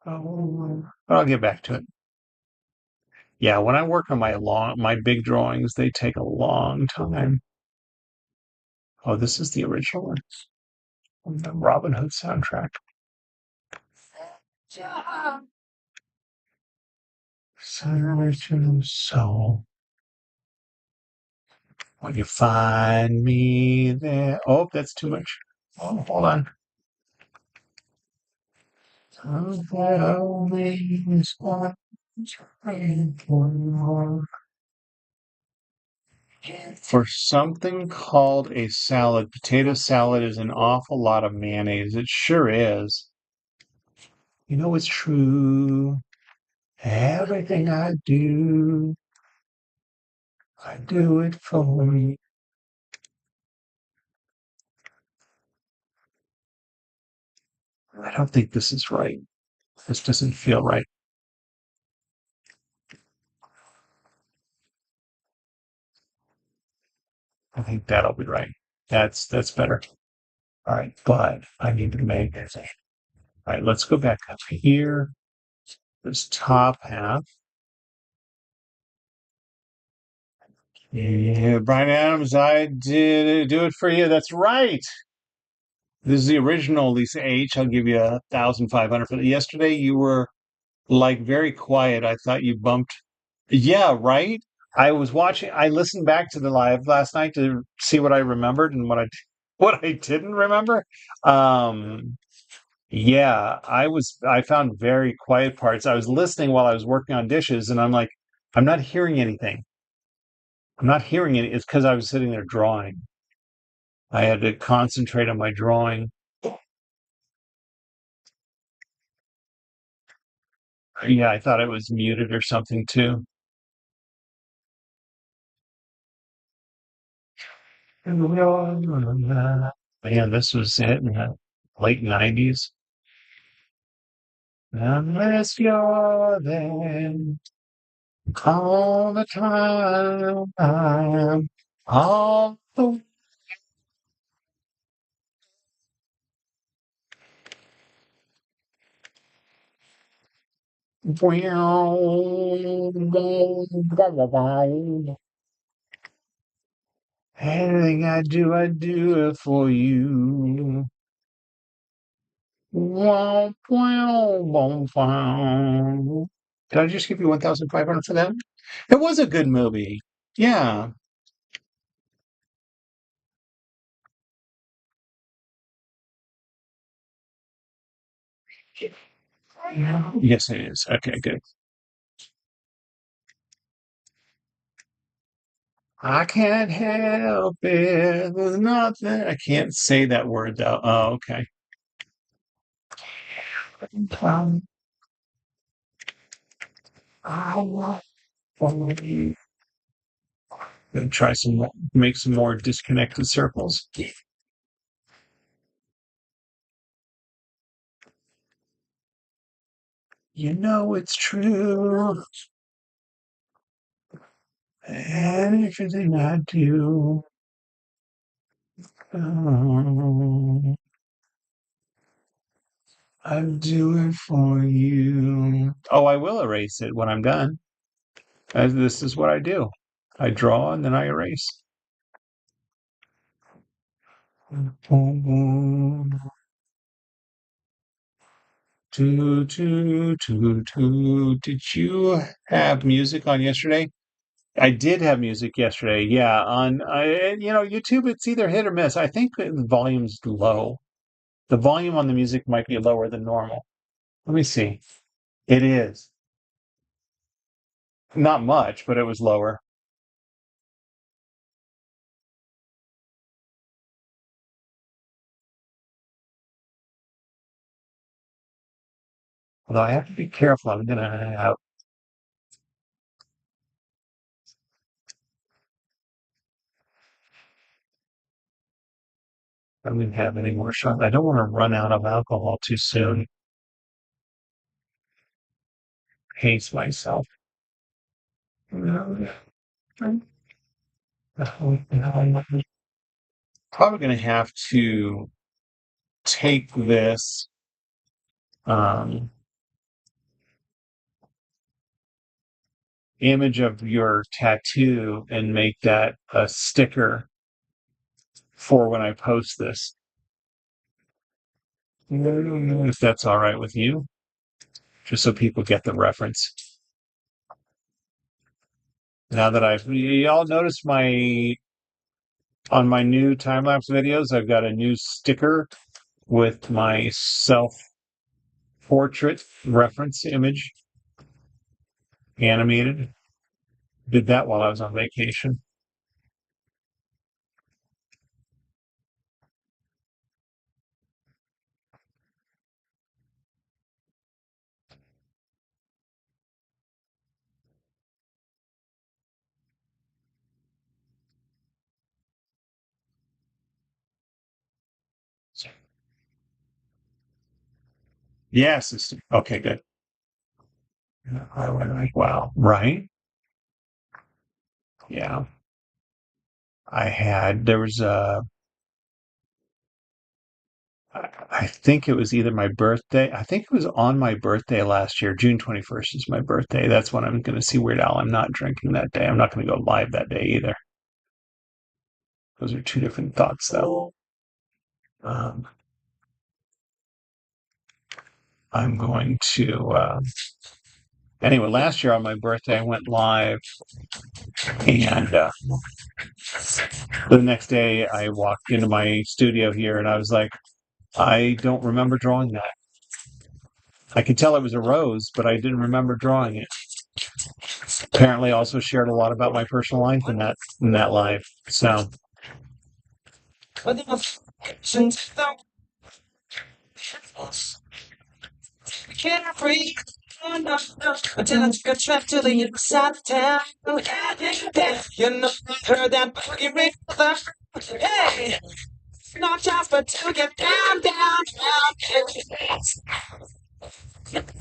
Oh, but I'll get back to it. Yeah, when I work on my big drawings, they take a long time. Oh, this is the original one from the Robin Hood soundtrack. Search your soul. When you find me there. Oh, that's too much. Oh, hold on. For something called a salad, potato salad is an awful lot of mayonnaise. It sure is. You know it's true. Everything I do it for me. I don't think this is right. This doesn't feel right. I think that'll be right. That's better. All right, but I need to make it. All right, let's go back up here. This top half. Yeah, Brian Adams, I did do it for you. That's right. This is the original Lisa H. I'll give you 1,500 for that. Yesterday, you were like very quiet. I thought you bumped. Yeah, right. I was watching. I listened back to the live last night to see what I remembered and what I didn't remember. Um, yeah, I found very quiet parts. I was listening while I was working on dishes, and I'm like, I'm not hearing anything. I'm not hearing it. It's because I was sitting there drawing. I had to concentrate on my drawing. Yeah, I thought it was muted or something too. Man, this was it in the late 90s. Unless you're there all the time, all the way. Anything I do it for you. Wow, wow, wow, wow. Did I just give you 1,500 for that? It was a good movie. Yeah. Yes, it is. Okay, good. I can't help it. There's nothing. I can't say that word though. Oh, okay. Um, I want to try some more, make some more disconnected circles. You know it's true. And everything I do, oh, I do it for you. Oh, I will erase it when I'm done. This is what I do. I draw and then I erase. Did you have music on yesterday? I did have music yesterday. Yeah, on YouTube. It's either hit or miss. I think the volume's low. The volume on the music might be lower than normal. Let me see. It is not much, but it was lower. Although I have to be careful. I'm gonna have any more shots. I don't want to run out of alcohol too soon. Pace myself. Probably going to have to take this um, image of your tattoo and make that a sticker for when I post this. If that's all right with you, just so people get the reference. Now that y'all notice on my new time lapse videos, I've got a new sticker with my self portrait reference image animated. Did that while I was on vacation. Yes. Okay, good. I went like, wow, right? Yeah. there was I think it was either my birthday. I think it was on my birthday last year. June 21st is my birthday. That's when I'm going to see Weird Al. I'm not drinking that day. I'm not going to go live that day either. Those are two different thoughts, though. Um, I'm going to. Anyway, last year on my birthday, I went live, and the next day I walked into my studio here, and I was like, I don't remember drawing that. I could tell it was a rose, but I didn't remember drawing it. Apparently, also shared a lot about my personal life in that live. So carefree. Until I took a trip to the other side of town. You know, heard that boogie ring. Hey, no chance but to get down, down, down.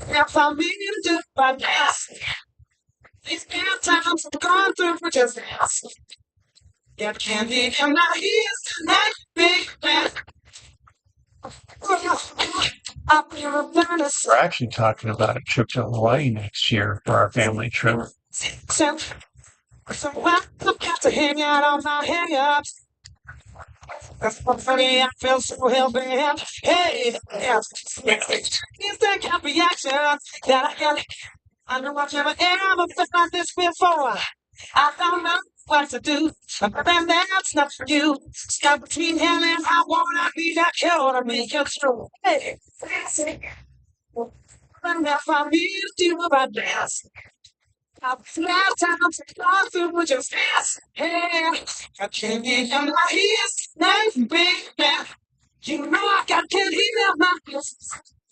Now for me to do my best. These bad times I've gone through for just this. Get candy in my ears tonight, big man. we're actually talking about a trip to Hawaii next year for our family trip. So I got to hang out on my hang-ups. That's what funny, I feel so hell-bent. Hey, yeah. Instant kind of reaction that I got. I know I've never ever felt like this before. I don't know what to do, but then that's not for you. Stuck between hell and I wanna be that cure to make it through. Hey, and now for me to do about this. I've last time I've gone through with just this. Hey, I can't get in my ears, nice big man. You know I got can't hear my ears.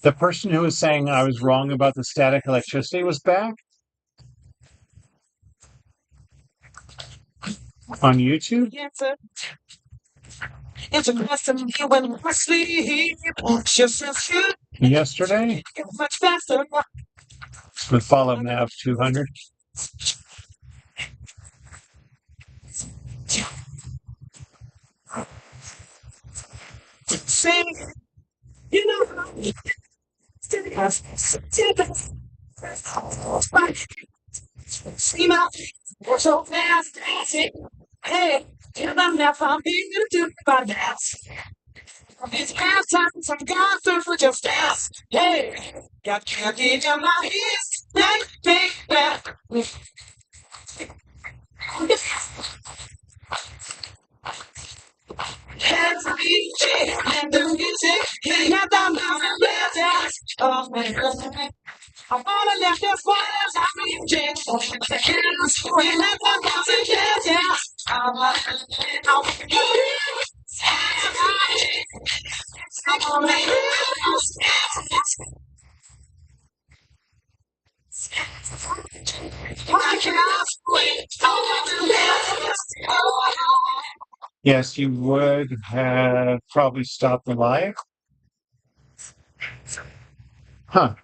The person who was saying I was wrong about the static electricity was back on YouTube It's a question you when I sleep. Just as you yesterday get much faster. with Follow Nav 200. Say, you know, see my we're so fast, hey, I'm now I'm being to do about that. These past times I've gone through for just dance. Hey, got candy in my ears, like big bad. Hands on each and the music, getting out down down and dance. Oh man, I wanna let this one else have me change. The hands going up and down and dance. I'm Yes, you would have probably stopped the live. Huh.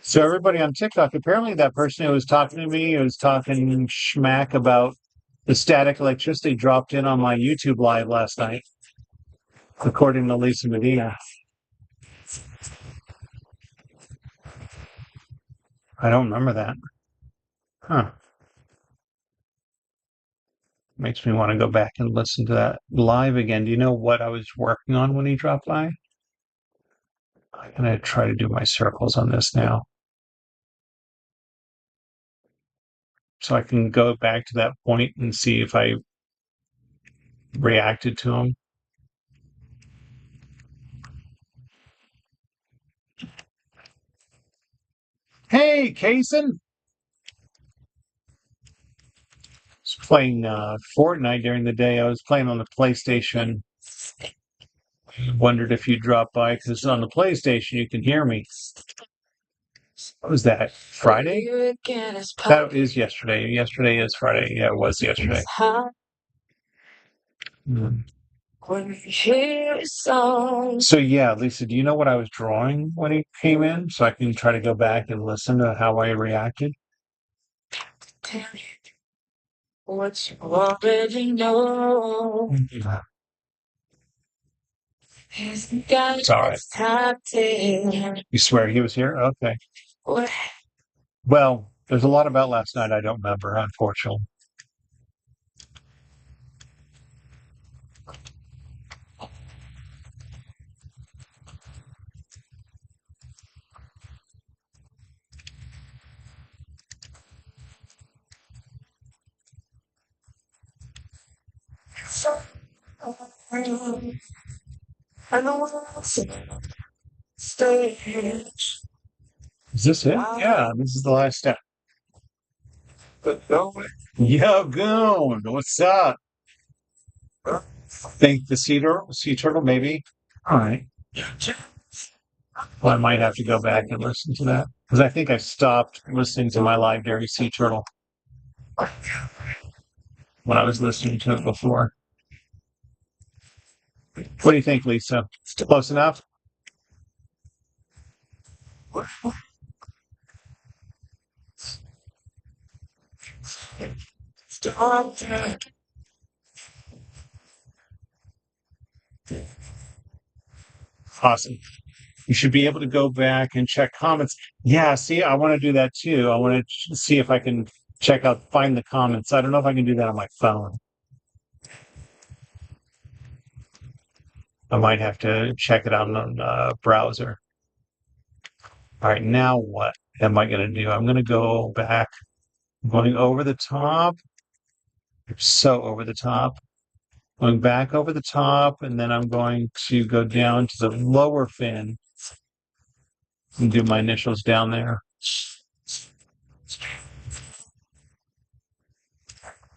So everybody on TikTok, apparently that person who was talking to me, who was talking schmack about the static electricity dropped in on my YouTube live last night, according to Lisa Medina. I don't remember that. Huh. Makes me want to go back and listen to that live again. Do you know what I was working on when he dropped by? I'm going to try to do my circles on this now. So I can go back to that point and see if I reacted to him. Hey, Kason! I was playing Fortnite during the day. I was playing on the PlayStation. Wondered if you dropped by because on the PlayStation you can hear me. What was that? Friday? That is yesterday. Yesterday is Friday. Yeah, it was yesterday. Mm. So yeah, Lisa, do you know what I was drawing when he came in? So I can try to go back and listen to how I reacted. what you already know. He's the guy It's all right. that's happening. You swear he was here? Okay. Well, there's a lot about last night I don't remember, unfortunately. I know what's stage. Is this it? Yeah, this is the last step. But no way. Yo, Goon, what's up? Think the sea turtle, maybe? All right. Well, I might have to go back and listen to that because I think I stopped listening to my live dairy sea turtle when I was listening to it before. What do you think, Lisa? Close enough? Stop. Awesome. You should be able to go back and check comments. Yeah, see, I want to do that too. I want to see if I can find the comments. I don't know if I can do that on my phone. I might have to check it out on browser. All right, now what am I going to do? I'm going to go back, going over the top. So over the top. Going back over the top, and then I'm going to go down to the lower fin and do my initials down there.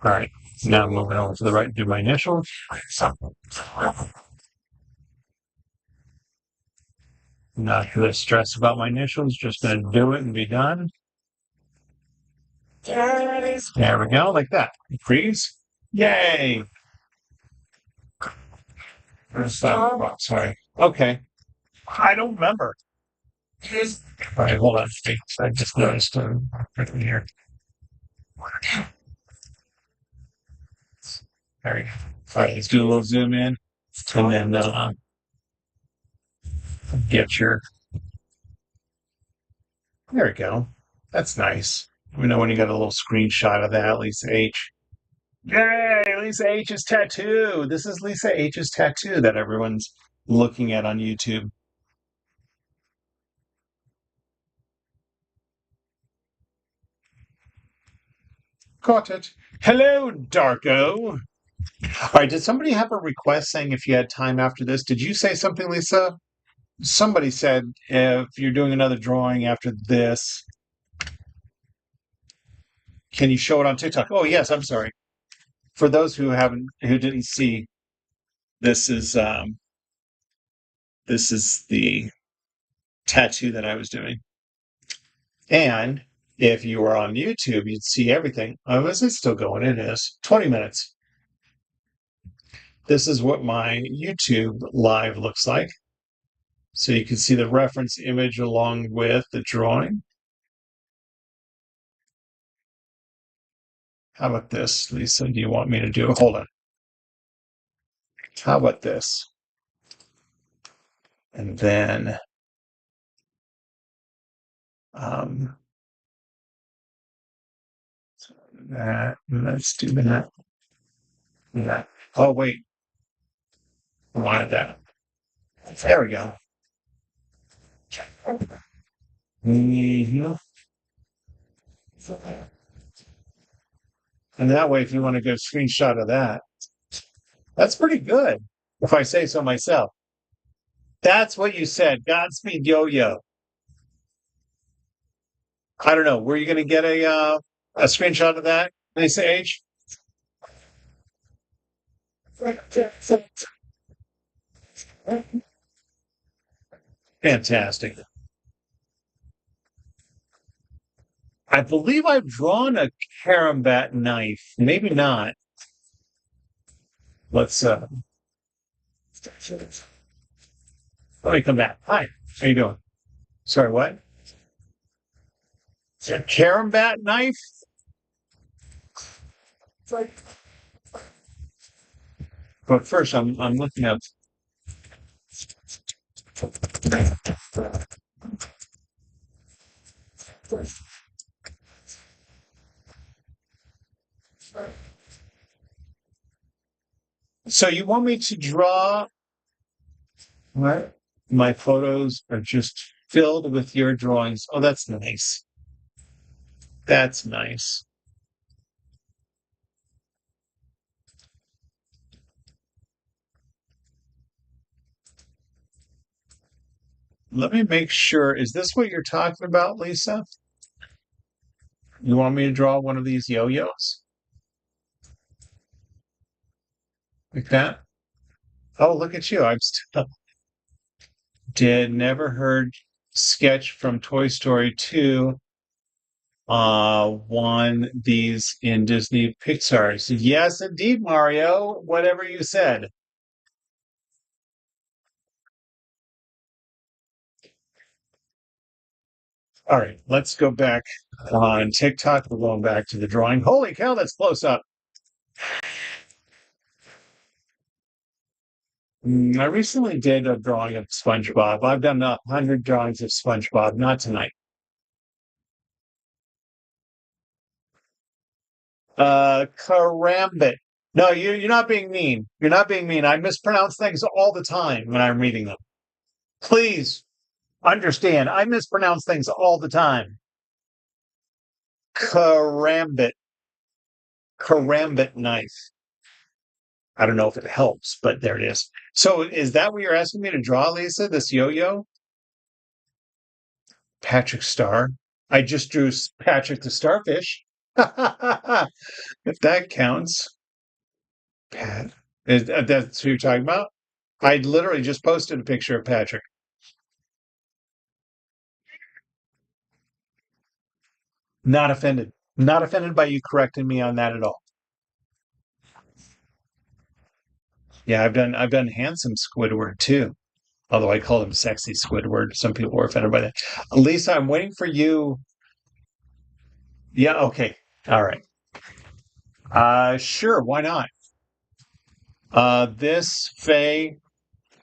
All right, now I'm moving over to the right and do my initials. Not going to stress about my initials, just going to do it and be done. There we go, like that. Freeze. Yay! Sorry. Okay. I don't remember. All right, hold on. I just noticed right here. There we go. All right, let's do a little zoom in, and then get your. There we go. That's nice. We know when you got a little screenshot of that, Lisa H. Yay! Lisa H's tattoo. This is Lisa H's tattoo that everyone's looking at on YouTube. Got it. Hello, Darko. All right, did somebody have a request saying if you had time after this? Did you say something, Lisa? Somebody said if you're doing another drawing after this, can you show it on TikTok? Oh, yes, I'm sorry. For those who didn't see, this is the tattoo that I was doing. And if you were on YouTube, you'd see everything. Oh, is it still going? It is. 20 minutes. This is what my YouTube live looks like. So you can see the reference image along with the drawing. How about this, Lisa? Do you want me to do it? Hold on. How about this? And then let's do that. That. Oh, wait. I wanted that. There we go. Mhm. And that way, if you want to get a screenshot of that, that's pretty good, if I say so myself. That's what you said. Godspeed, YoYo. I don't know. Were you going to get a screenshot of that, Lisa H? Fantastic. I believe I've drawn a Karambit knife. Maybe not. Let's let me come back. Hi. How you doing? Sorry, what? A Karambit knife? But first, I'm looking up. So you want me to draw? What? My photos are just filled with your drawings. Oh, that's nice. That's nice. Let me make sure. Is this what you're talking about, Lisa? You want me to draw one of these yo-yos? Like that? Oh, look at you. I'm still did never heard sketch from Toy Story 2 won these in Disney Pixar's. Yes, indeed, Mario. Whatever you said. All right, let's go back on TikTok. We're going back to the drawing. Holy cow, that's close up. I recently did a drawing of SpongeBob. I've done 100 drawings of SpongeBob, not tonight. Karambit. No, you're not being mean. You're not being mean. I mispronounce things all the time when I'm reading them. Please understand. I mispronounce things all the time. Karambit. Karambit knife. I don't know if it helps, but there it is. So is that what you're asking me to draw, Lisa? This yo-yo? Patrick Star. I just drew Patrick the Starfish. If that counts. Pat. That's who you're talking about? I literally just posted a picture of Patrick. Not offended. Not offended by you correcting me on that at all. Yeah, I've done handsome Squidward too. Although I call him sexy Squidward. Some people were offended by that. Lisa, I'm waiting for you. Yeah, okay. All right. Sure, why not? This Faye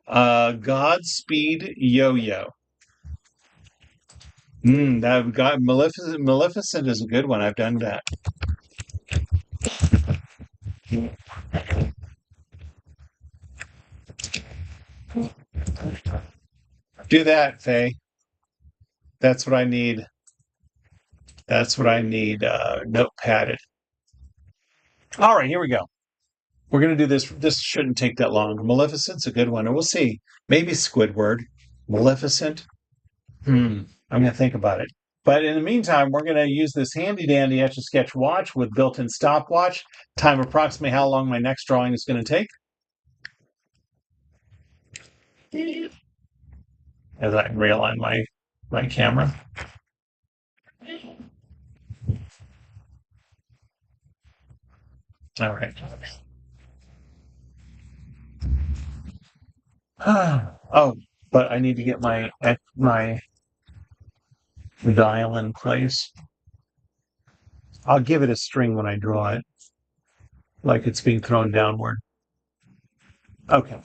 Godspeed Yo-Yo. That got Maleficent is a good one. I've done that. Do that, Faye. That's what I need. That's what I need. Notepadded. All right, here we go. We're gonna do this. This shouldn't take that long. Maleficent's a good one, and we'll see. Maybe Squidward. Maleficent. I'm gonna think about it. But in the meantime, we're gonna use this handy dandy Etch A Sketch watch with built-in stopwatch. Time approximately how long my next drawing is gonna take. As I realign my camera. All right. Oh, but I need to get my dial in place. I'll give it a string when I draw it, like it's being thrown downward. Okay.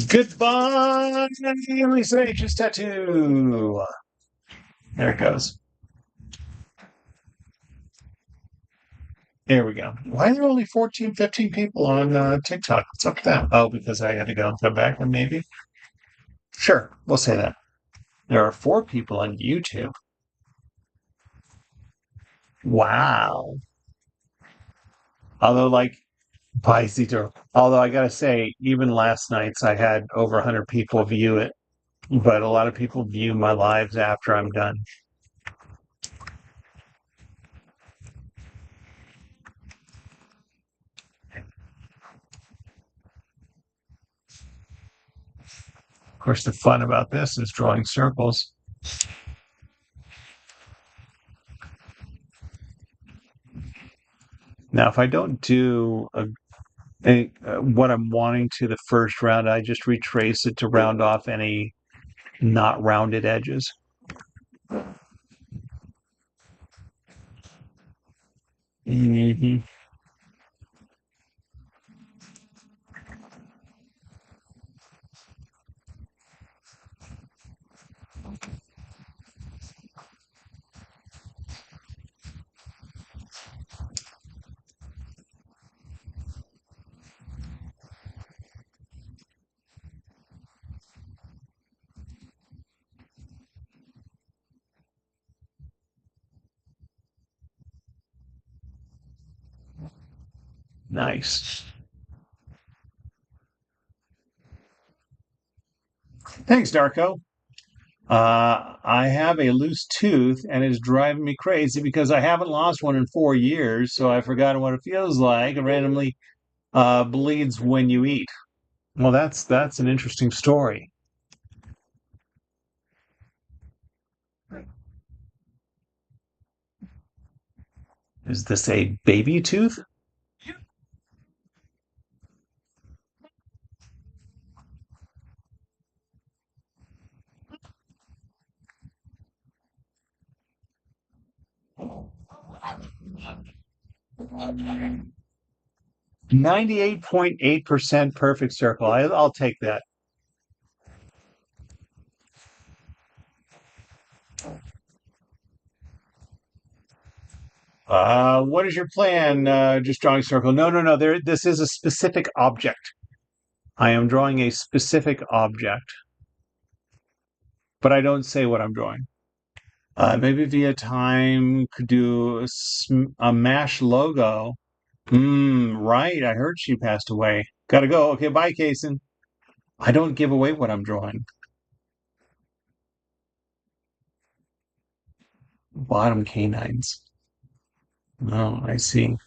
Goodbye, Lisa H's tattoo. There it goes. There we go. Why are there only 14, 15 people on TikTok? What's up with that? Oh, because I had to go and come back and maybe. Sure, we'll say that. There are 4 people on YouTube. Wow. Although, like, Paisito. Although I gotta say, even last night's I had over 100 people view it, but a lot of people view my lives after I'm done. Of course, the fun about this is drawing circles. Now, if I don't do what I'm wanting to the first round, I just retrace it to round off any not rounded edges. Mm-hmm. Nice. Thanks, Darko. I have a loose tooth and it's driving me crazy because I haven't lost one in 4 years, so I've forgotten what it feels like. It randomly bleeds when you eat. Well, that's an interesting story. Is this a baby tooth? 98.8% perfect circle. I'll take that. What is your plan? Just drawing a circle? No, no, no. This is a specific object. I am drawing a specific object, but I don't say what I'm drawing. Maybe via time could do a MASH logo. Right. I heard she passed away. Gotta go. Okay, bye, Kason. I don't give away what I'm drawing. Bottom canines. Oh, I see.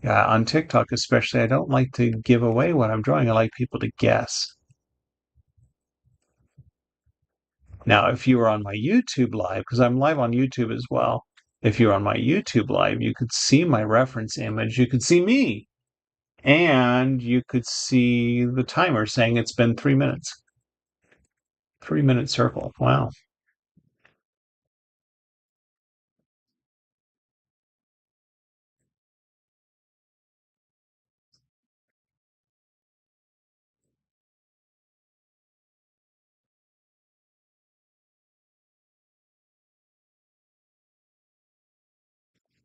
Yeah, on TikTok especially, I don't like to give away what I'm drawing. I like people to guess. Now, if you were on my YouTube live, because I'm live on YouTube as well, if you're on my YouTube live, you could see my reference image. You could see me, and you could see the timer saying it's been 3 minutes. 3 minute circle. Wow.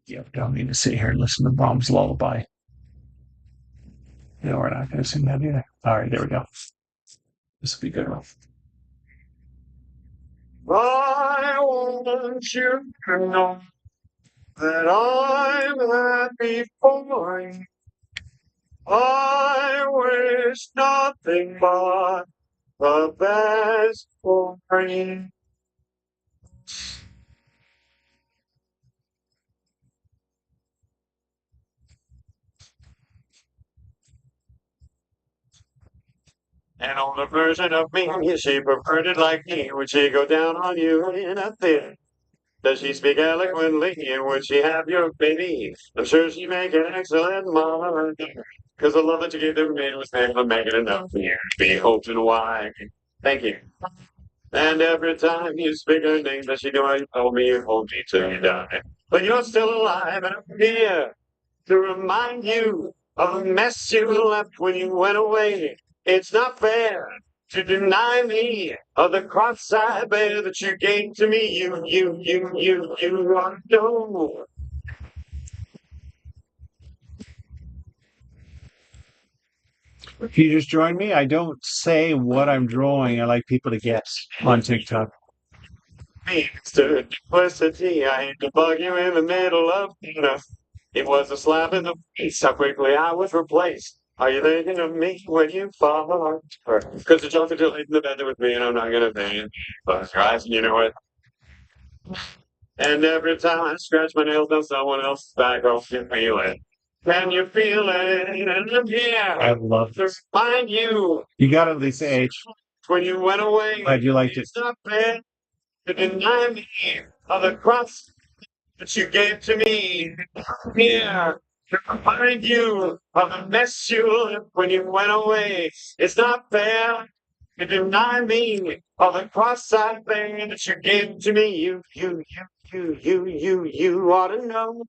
Yep, don't need to sit here and listen to Brahms' lullaby. No, we're not going to sing that either. All right, there we go. This will be good enough. I want you to know that I'm happy for you. I wish nothing but the best for you. And on the version of me, she preferred it like me. Would she go down on you in a fit? Does she speak eloquently? And would she have your baby? I'm sure she'd make an excellent mother. Because the love that you gave to me was never making enough for you to be open wide. Thank you. And every time you speak her name, does she know you told me you hold me till you die? But you're still alive, and I'm here to remind you of the mess you left when you went away. It's not fair to deny me of the cross I bear that you gave to me. You are no. If you just join me, I don't say what I'm drawing. I like people to guess on TikTok. Mr. Duplicity, I hate to bug you in the middle of dinner. It was a slap in the face how quickly I was replaced. Are you thinking of me when you fall? Because you jumped into late in the bed with me and I'm not gonna pay you. Close your eyes and you know it. And every time I scratch my nails on someone else's back, I'll feel it. Can you feel it? And I'm here I love to this. remind you You got it, Lisa H. when you went away. Glad you liked it. It's not fair to deny me of the cross that you gave to me. Here to remind you of the mess you left when you went away. It's not fair to deny me of the cross I bear that you gave to me. You ought to know.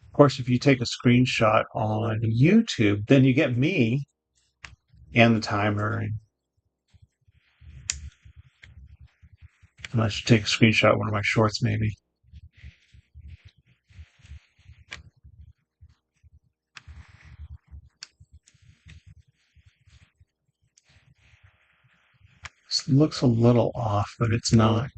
Of course, if you take a screenshot on YouTube, then you get me and the timer. And I should take a screenshot of one of my shorts, maybe. looks a little off, but it's not.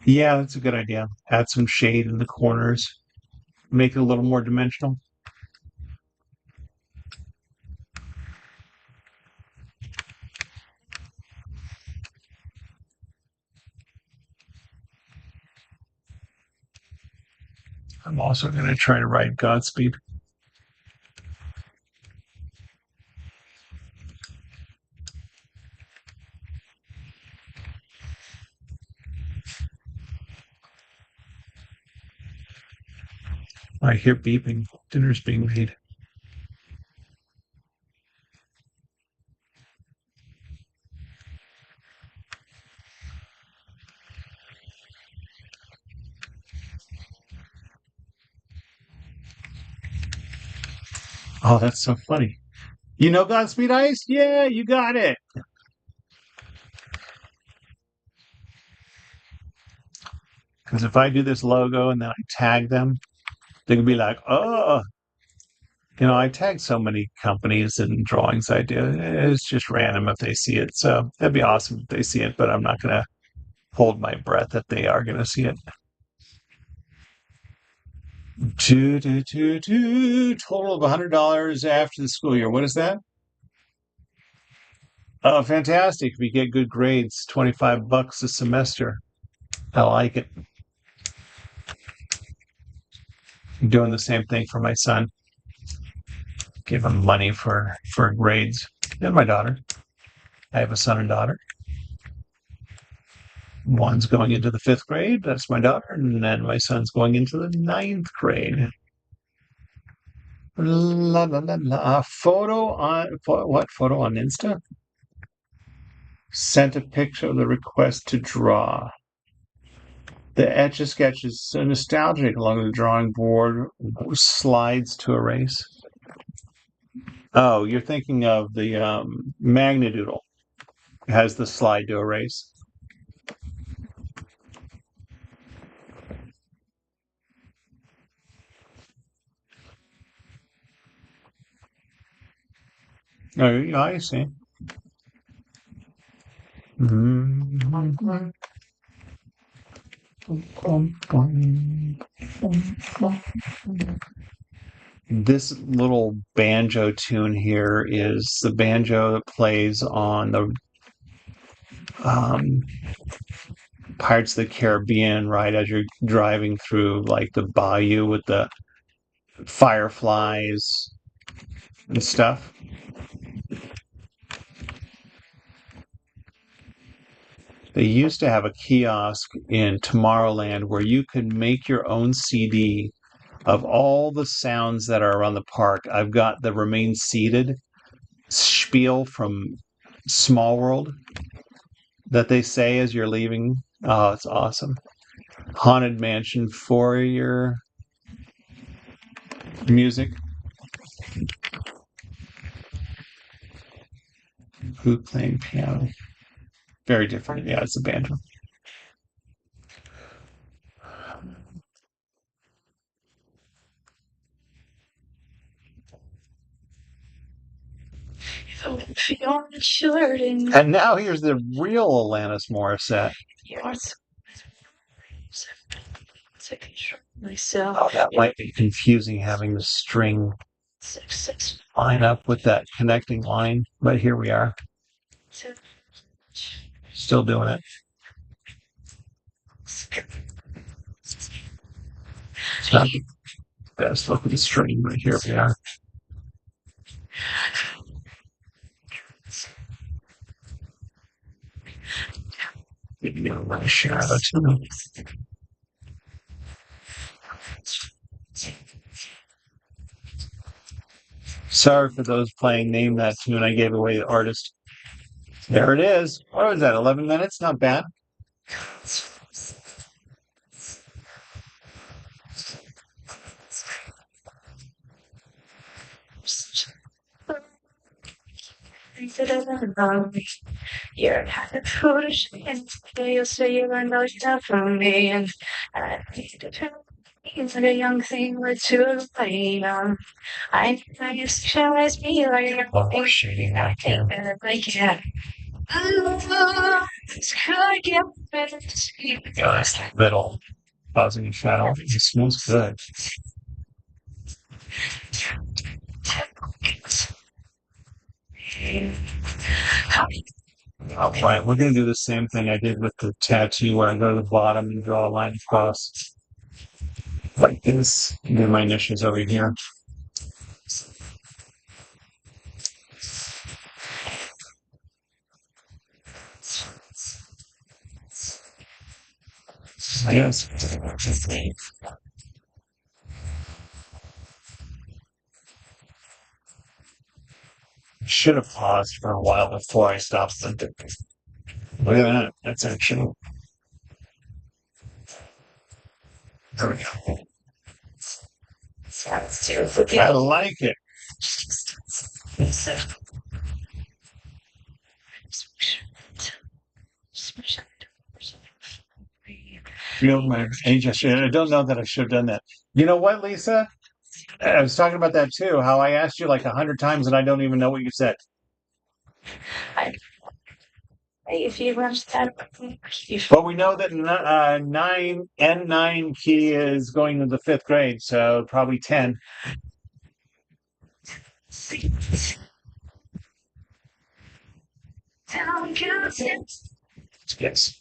Yeah, that's a good idea. Add some shade in the corners, make it a little more dimensional. I'm also going to try to write Godspeed. I hear beeping. Dinner's being made. Oh, that's so funny. You know Godspeed Ice? Yeah, you got it. Because if I do this logo and then I tag them, they can be like, oh, I tag so many companies and drawings I do. It's just random if they see it. So that'd be awesome if they see it, but I'm not going to hold my breath that they are going to see it. Total of $100 after the school year. What is that? Oh, fantastic. If you get good grades, $25 a semester. I like it. I'm doing the same thing for my son. Give him money for grades. And my daughter. I have a son and daughter. One's going into the 5th grade. That's my daughter. And then my son's going into the 9th grade. La la la la. What photo on Insta? Sent a picture of the request to draw. The Etch A Sketch is so nostalgic along the drawing board. Slides to erase. Oh, you're thinking of the Magnadoodle. It has the slide to erase. Oh, yeah, I see. This little banjo tune here is the banjo that plays on the Pirates of the Caribbean, right? As you're driving through like the bayou with the fireflies and stuff. They used to have a kiosk in Tomorrowland where you could make your own CD of all the sounds that are around the park. I've got the Remain Seated spiel from Small World that they say as you're leaving. Oh, it's awesome. Haunted Mansion for your music. Who playing piano? Very different. Yeah, it's a banjo. And now here's the real Alanis Morissette. Oh, that might be confusing having the string line up with that connecting line, but here we are. Still doing it. It's not the best. Look at the string, but here we are. Give me a little shadow too. Sorry for those playing Name That Tune. I gave away the artist. There it is. What was that? 11 minutes? Not bad. You're kind of foolish, and you say you learned all stuff from me, and I need to turn into a young thing with two play on. I used to realize me like you're shooting. I can't like it. Could get better to sleep. Guys, little buzzing shadow. It smells good. All right, we're going to do the same thing I did with the tattoo where I go to the bottom and draw a line across like this. And then my initials over here. Yes. Should have paused for a while before I stopped thinking. Look at that. That's action. There we go. I like it. Feel my age. I don't know that I should have done that. You know what, Lisa? I was talking about that too. How I asked you like 100 times and I don't even know what you said. If you watch that, But we know that N9 key is going to the fifth grade, so probably 10. Yes.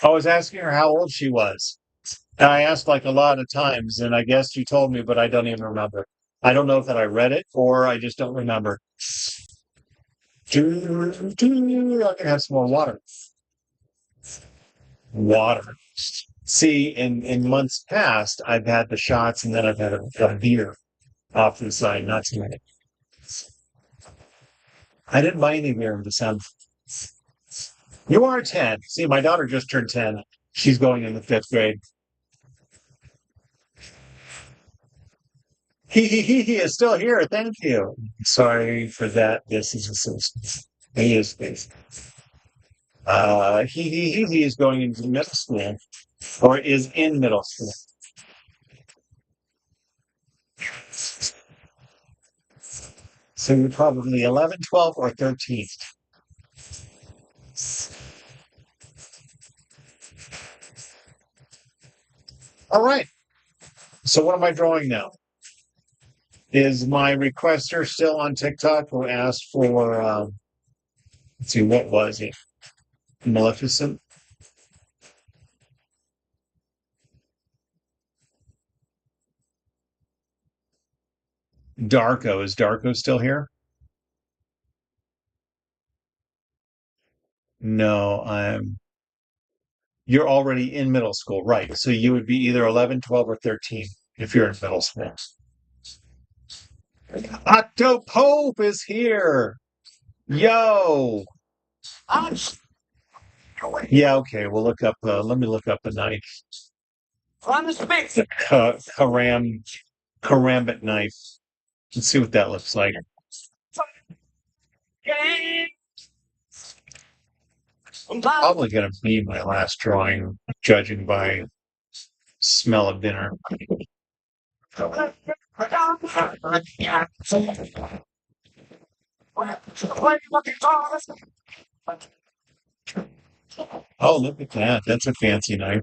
I was asking her how old she was. And I asked like a lot of times, and I guess she told me, but I don't even remember. I don't know if that I read it or I just don't remember. I can have some more water. Water. See, in months past, I've had the shots and then I've had a beer off to the side, not too many. I didn't buy any beer in December. You are 10. See, my daughter just turned 10. She's going in the fifth grade. He is still here. Thank you. Sorry for that. This is he is he is going into middle school or is in middle school. So you're probably 11, 12, or 13. All right. So what am I drawing now? Is my requester still on TikTok who asked for, let's see, what was it? Maleficent? Darko. Is Darko still here? No, you're already in middle school, right? So you would be either 11, 12, or 13 if you're in middle school. Octo Pope is here. Yo. Yeah, okay. We'll look up. Let me look up the knife. The Karambit knife. Let's see what that looks like. Probably going to be my last drawing, judging by smell of dinner. Oh, look at that. That's a fancy knife.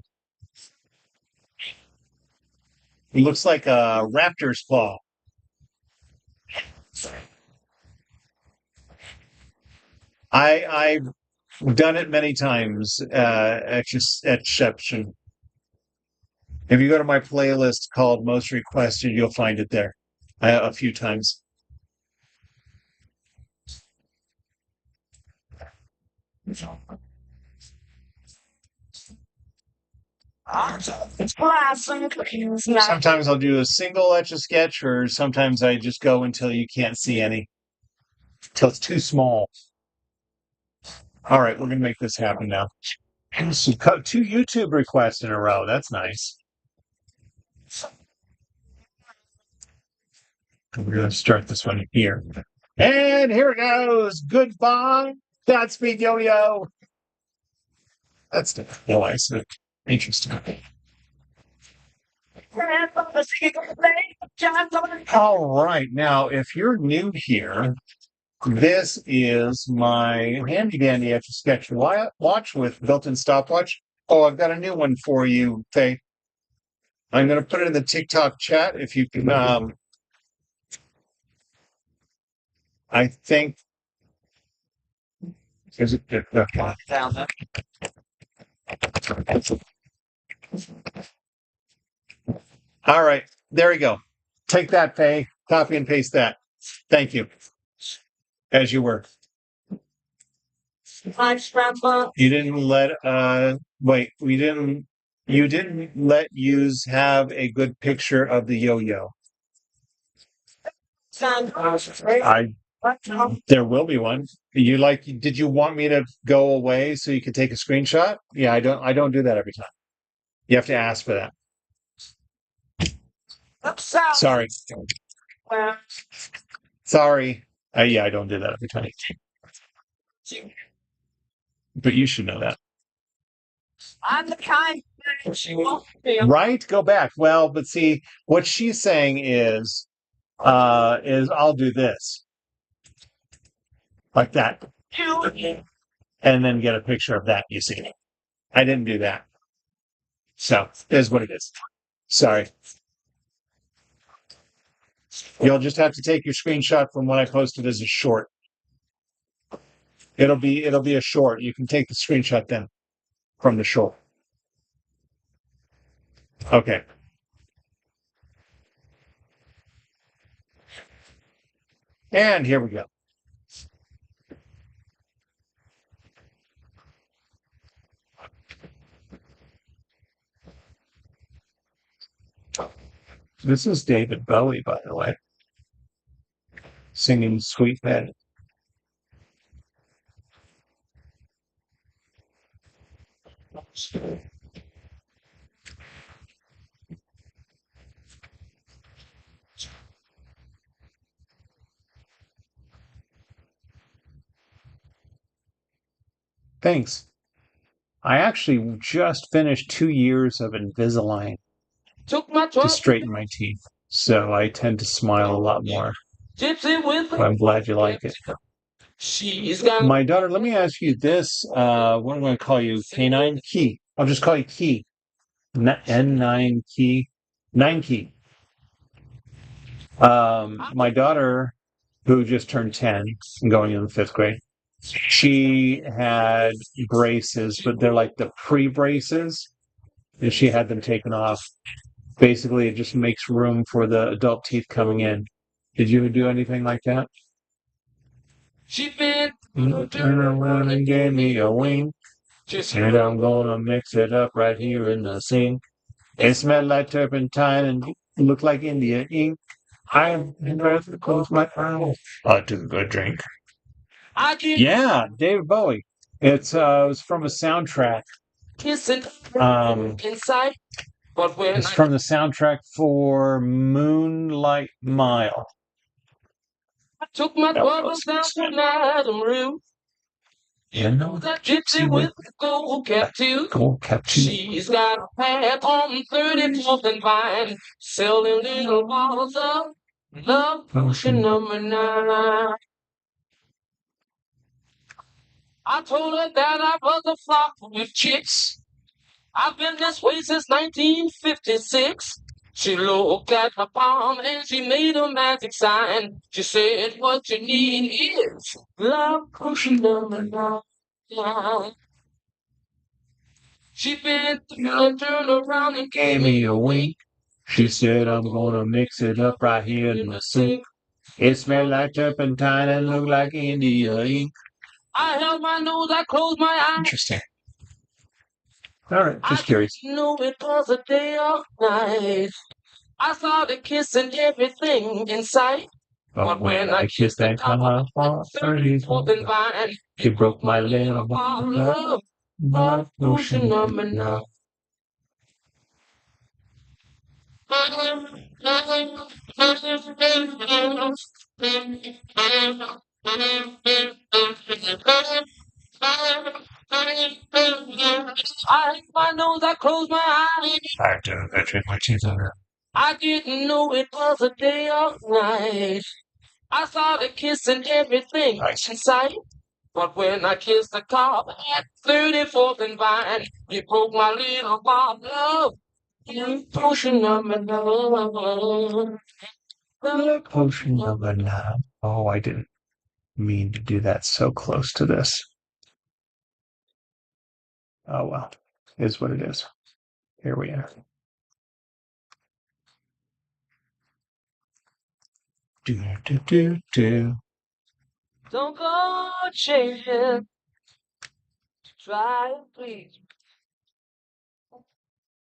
It looks like a raptor's claw. I've done it many times. Exception. If you go to my playlist called Most Requested, you'll find it there a few times. Sometimes I'll do a single Etch A Sketch, or sometimes I just go until you can't see any, till it's too small. All right, we're going to make this happen now. So, 2 YouTube requests in a row. That's nice. We're going to start this one here. And here it goes. Goodbye. Godspeed, YoYo. That's the voice. Interesting. All right. Now, if you're new here, this is my handy dandy Etch A Sketch watch with built-in stopwatch. Oh, I've got a new one for you, Faye. I'm going to put it in the TikTok chat if you can. I think. Is it down there? All right, there we go. Take that, Faye. Copy and paste that. Thank you. As you were. You didn't let wait, we didn't you didn't let yous have a good picture of the yo-yo. There will be one. Did you want me to go away so you could take a screenshot? Yeah, I don't do that every time. You have to ask for that. Sorry. Sorry. Yeah, I don't do that every time. But you should know that. I'm the kind right? Go back. Well, but see, what she's saying is I'll do this. Like that. And then get a picture of that, you see. I didn't do that. So, it is what it is. Sorry. You'll just have to take your screenshot from what I posted as a short. It'll be a short. You can take the screenshot then from the short. Okay. And here we go. This is David Bowie, by the way, singing Sweet Head. Thanks. I actually just finished 2 years of Invisalign to straighten my teeth, so I tend to smile a lot more. I'm glad you like it. My daughter, let me ask you this. What am I going to call you? K9 Key. I'll just call you Key. N9 Key. 9 Key. My daughter, who just turned 10 and going in the 5th grade, she had braces, but they're like the pre-braces, and she had them taken off. Basically, it just makes room for the adult teeth coming in. Did you do anything like that? She bent, turned around and gave me a wink. She said, I'm gonna mix it up right here in the sink. It smelled like turpentine and looked like India ink. I embarrassed to close my eyes. I took a good drink. Yeah, David Bowie. It was from a soundtrack. It's from the soundtrack for Moonlight Mile. I took my troubles down to Madame Rue. You know that gypsy with the gold cap too. Gold cap too. She's got a path on 34th and Vine, selling little bottles of love potion number 9. I told her that I was a flock with chicks. I've been this way since 1956. She looked at my palm and she made a magic sign. She said, what you need is love potion number 9. She bent and turned around and gave me a wink. She said, I'm gonna mix it up right here in the sink. It smelled like turpentine and looked like India ink. I held my nose, I closed my eyes. Interesting. All right, just curious. I knew it was a day or night. I started kissing everything in sight. But when I kissed that color for 34th and Vine, it broke my little bottle of love potion number 9. I know I close my eyes. I have to go drink my teeth over. I didn't know it was a day or night. I started kissing everything Nice. in sight. But when I kissed the cop at 34th and Vine, you broke my little Bob love. You potion number nine. The potion number 9. Oh, I didn't mean to do that so close to this. Oh well, is what it is. Here we are. Do do do do. Don't go changing. Try and please.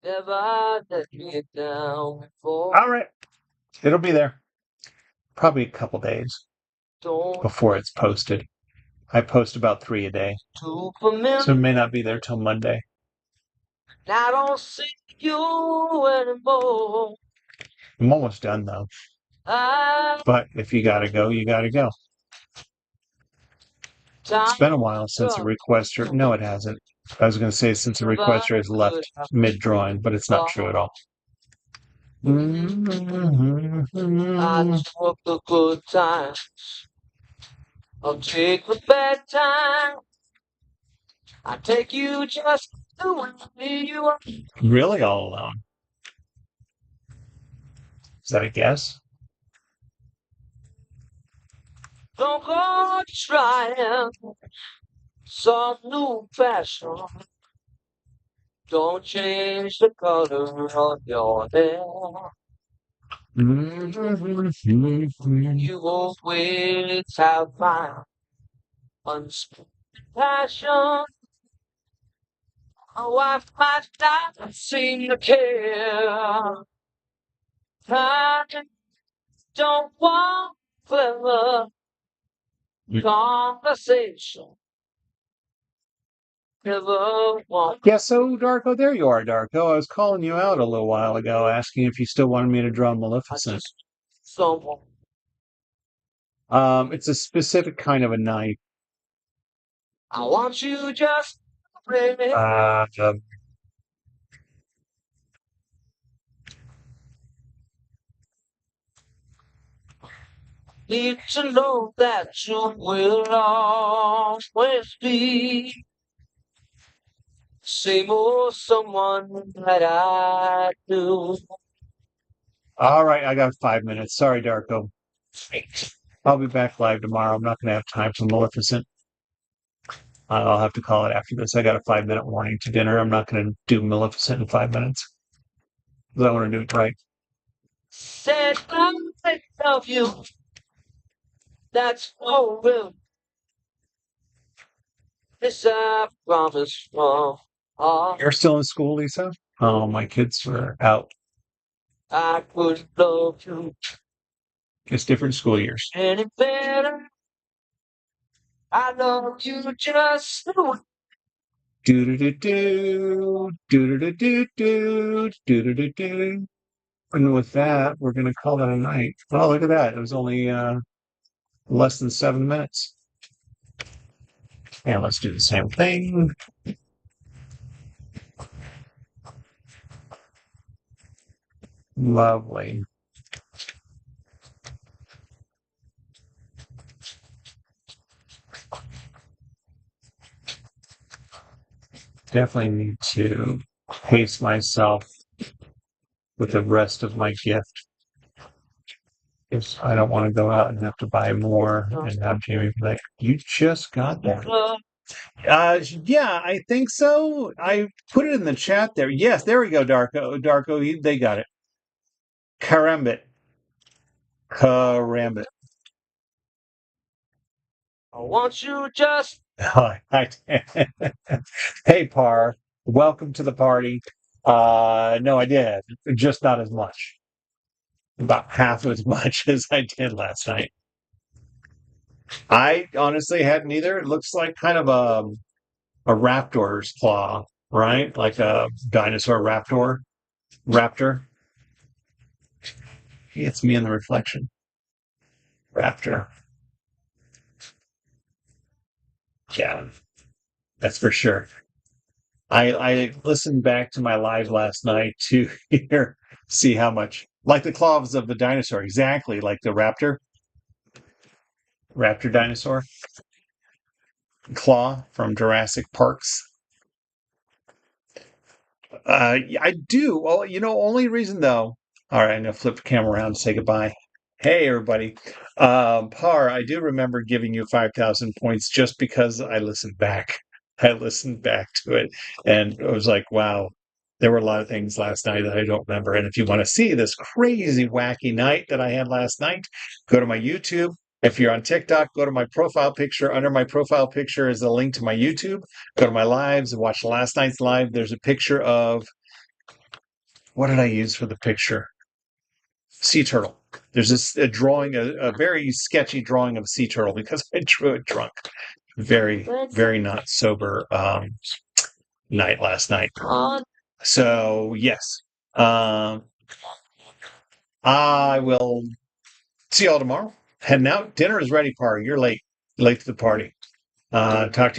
Never let me down before. All right, it'll be there. Probably a couple days Don't before it's posted. I post about 3 a day, too so it familiar. may not be there till Monday. I don't see you anymore. I'm almost done though. But if you gotta go, you gotta go. It's been a while since a requester. No, it hasn't. I was going to say since a requester has left mid-drawing, but it's not true at all. I just want the good times. I'll take the bad time. I take you just the way you are. Really all alone? Is that a guess? Don't go trying some new fashion. Don't change the color of your hair. You always have my unspoken passion. Oh, I might not seem to care. I don't want clever conversation. Never want. Yeah, so Darko, there you are, Darko. I was calling you out a little while ago, asking if you still wanted me to draw Maleficent. Someone. It's a specific kind of a knife. I want you just to play me. Need to know that you will always be same old someone that I knew. All right, I got 5 minutes. Sorry, Darko. I'll be back live tomorrow. I'm not going to have time for Maleficent. I'll have to call it after this. I got a 5-minute warning to dinner. I'm not going to do Maleficent in 5 minutes. Because I want to do it right. Said I love you. That's all real. This I promise from heart. You're still in school, Lisa? Oh, my kids are out. I could love you It's different school years. any better. I love you just the way. Do do do do do do do do do do do. And with that, we're going to call it a night. Oh, look at that. It was only less than 7 minutes. And let's do the same thing. Lovely. Definitely need to pace myself with the rest of my gift. Because I don't want to go out and have to buy more and have Jamie be like, you just got that. Yeah, I think so. I put it in the chat there. Yes, there we go, Darko. Darko, they got it. Karambit. Karambit. I want you just. Hey, Par. Welcome to the party. No, I did. Just not as much. About half as much as I did last night. I honestly hadn't either. It looks like kind of a raptor's claw, right? Like a dinosaur raptor. It's me in the reflection. Raptor. Yeah, that's for sure. I listened back to my live last night to see how much like the claws of the dinosaur, exactly like the raptor dinosaur claw from Jurassic Parks. I do. Well, only reason though. All right, I'm gonna flip the camera around and say goodbye. Hey, everybody. Par, I do remember giving you 5,000 points just because I listened back. I listened back to it, and it was like, wow, there were a lot of things last night that I don't remember. And if you want to see this crazy, wacky night that I had last night, go to my YouTube. If you're on TikTok, go to my profile picture. Under my profile picture is a link to my YouTube. Go to my lives and watch last night's live. There's a picture of what did I use for the picture? Sea turtle. There's a drawing, a very sketchy drawing of a sea turtle because I drew it drunk. Very, very not sober night last night. So yes, um, I will see y'all tomorrow. Heading out. Dinner is ready, party. You're late to the party. Talk to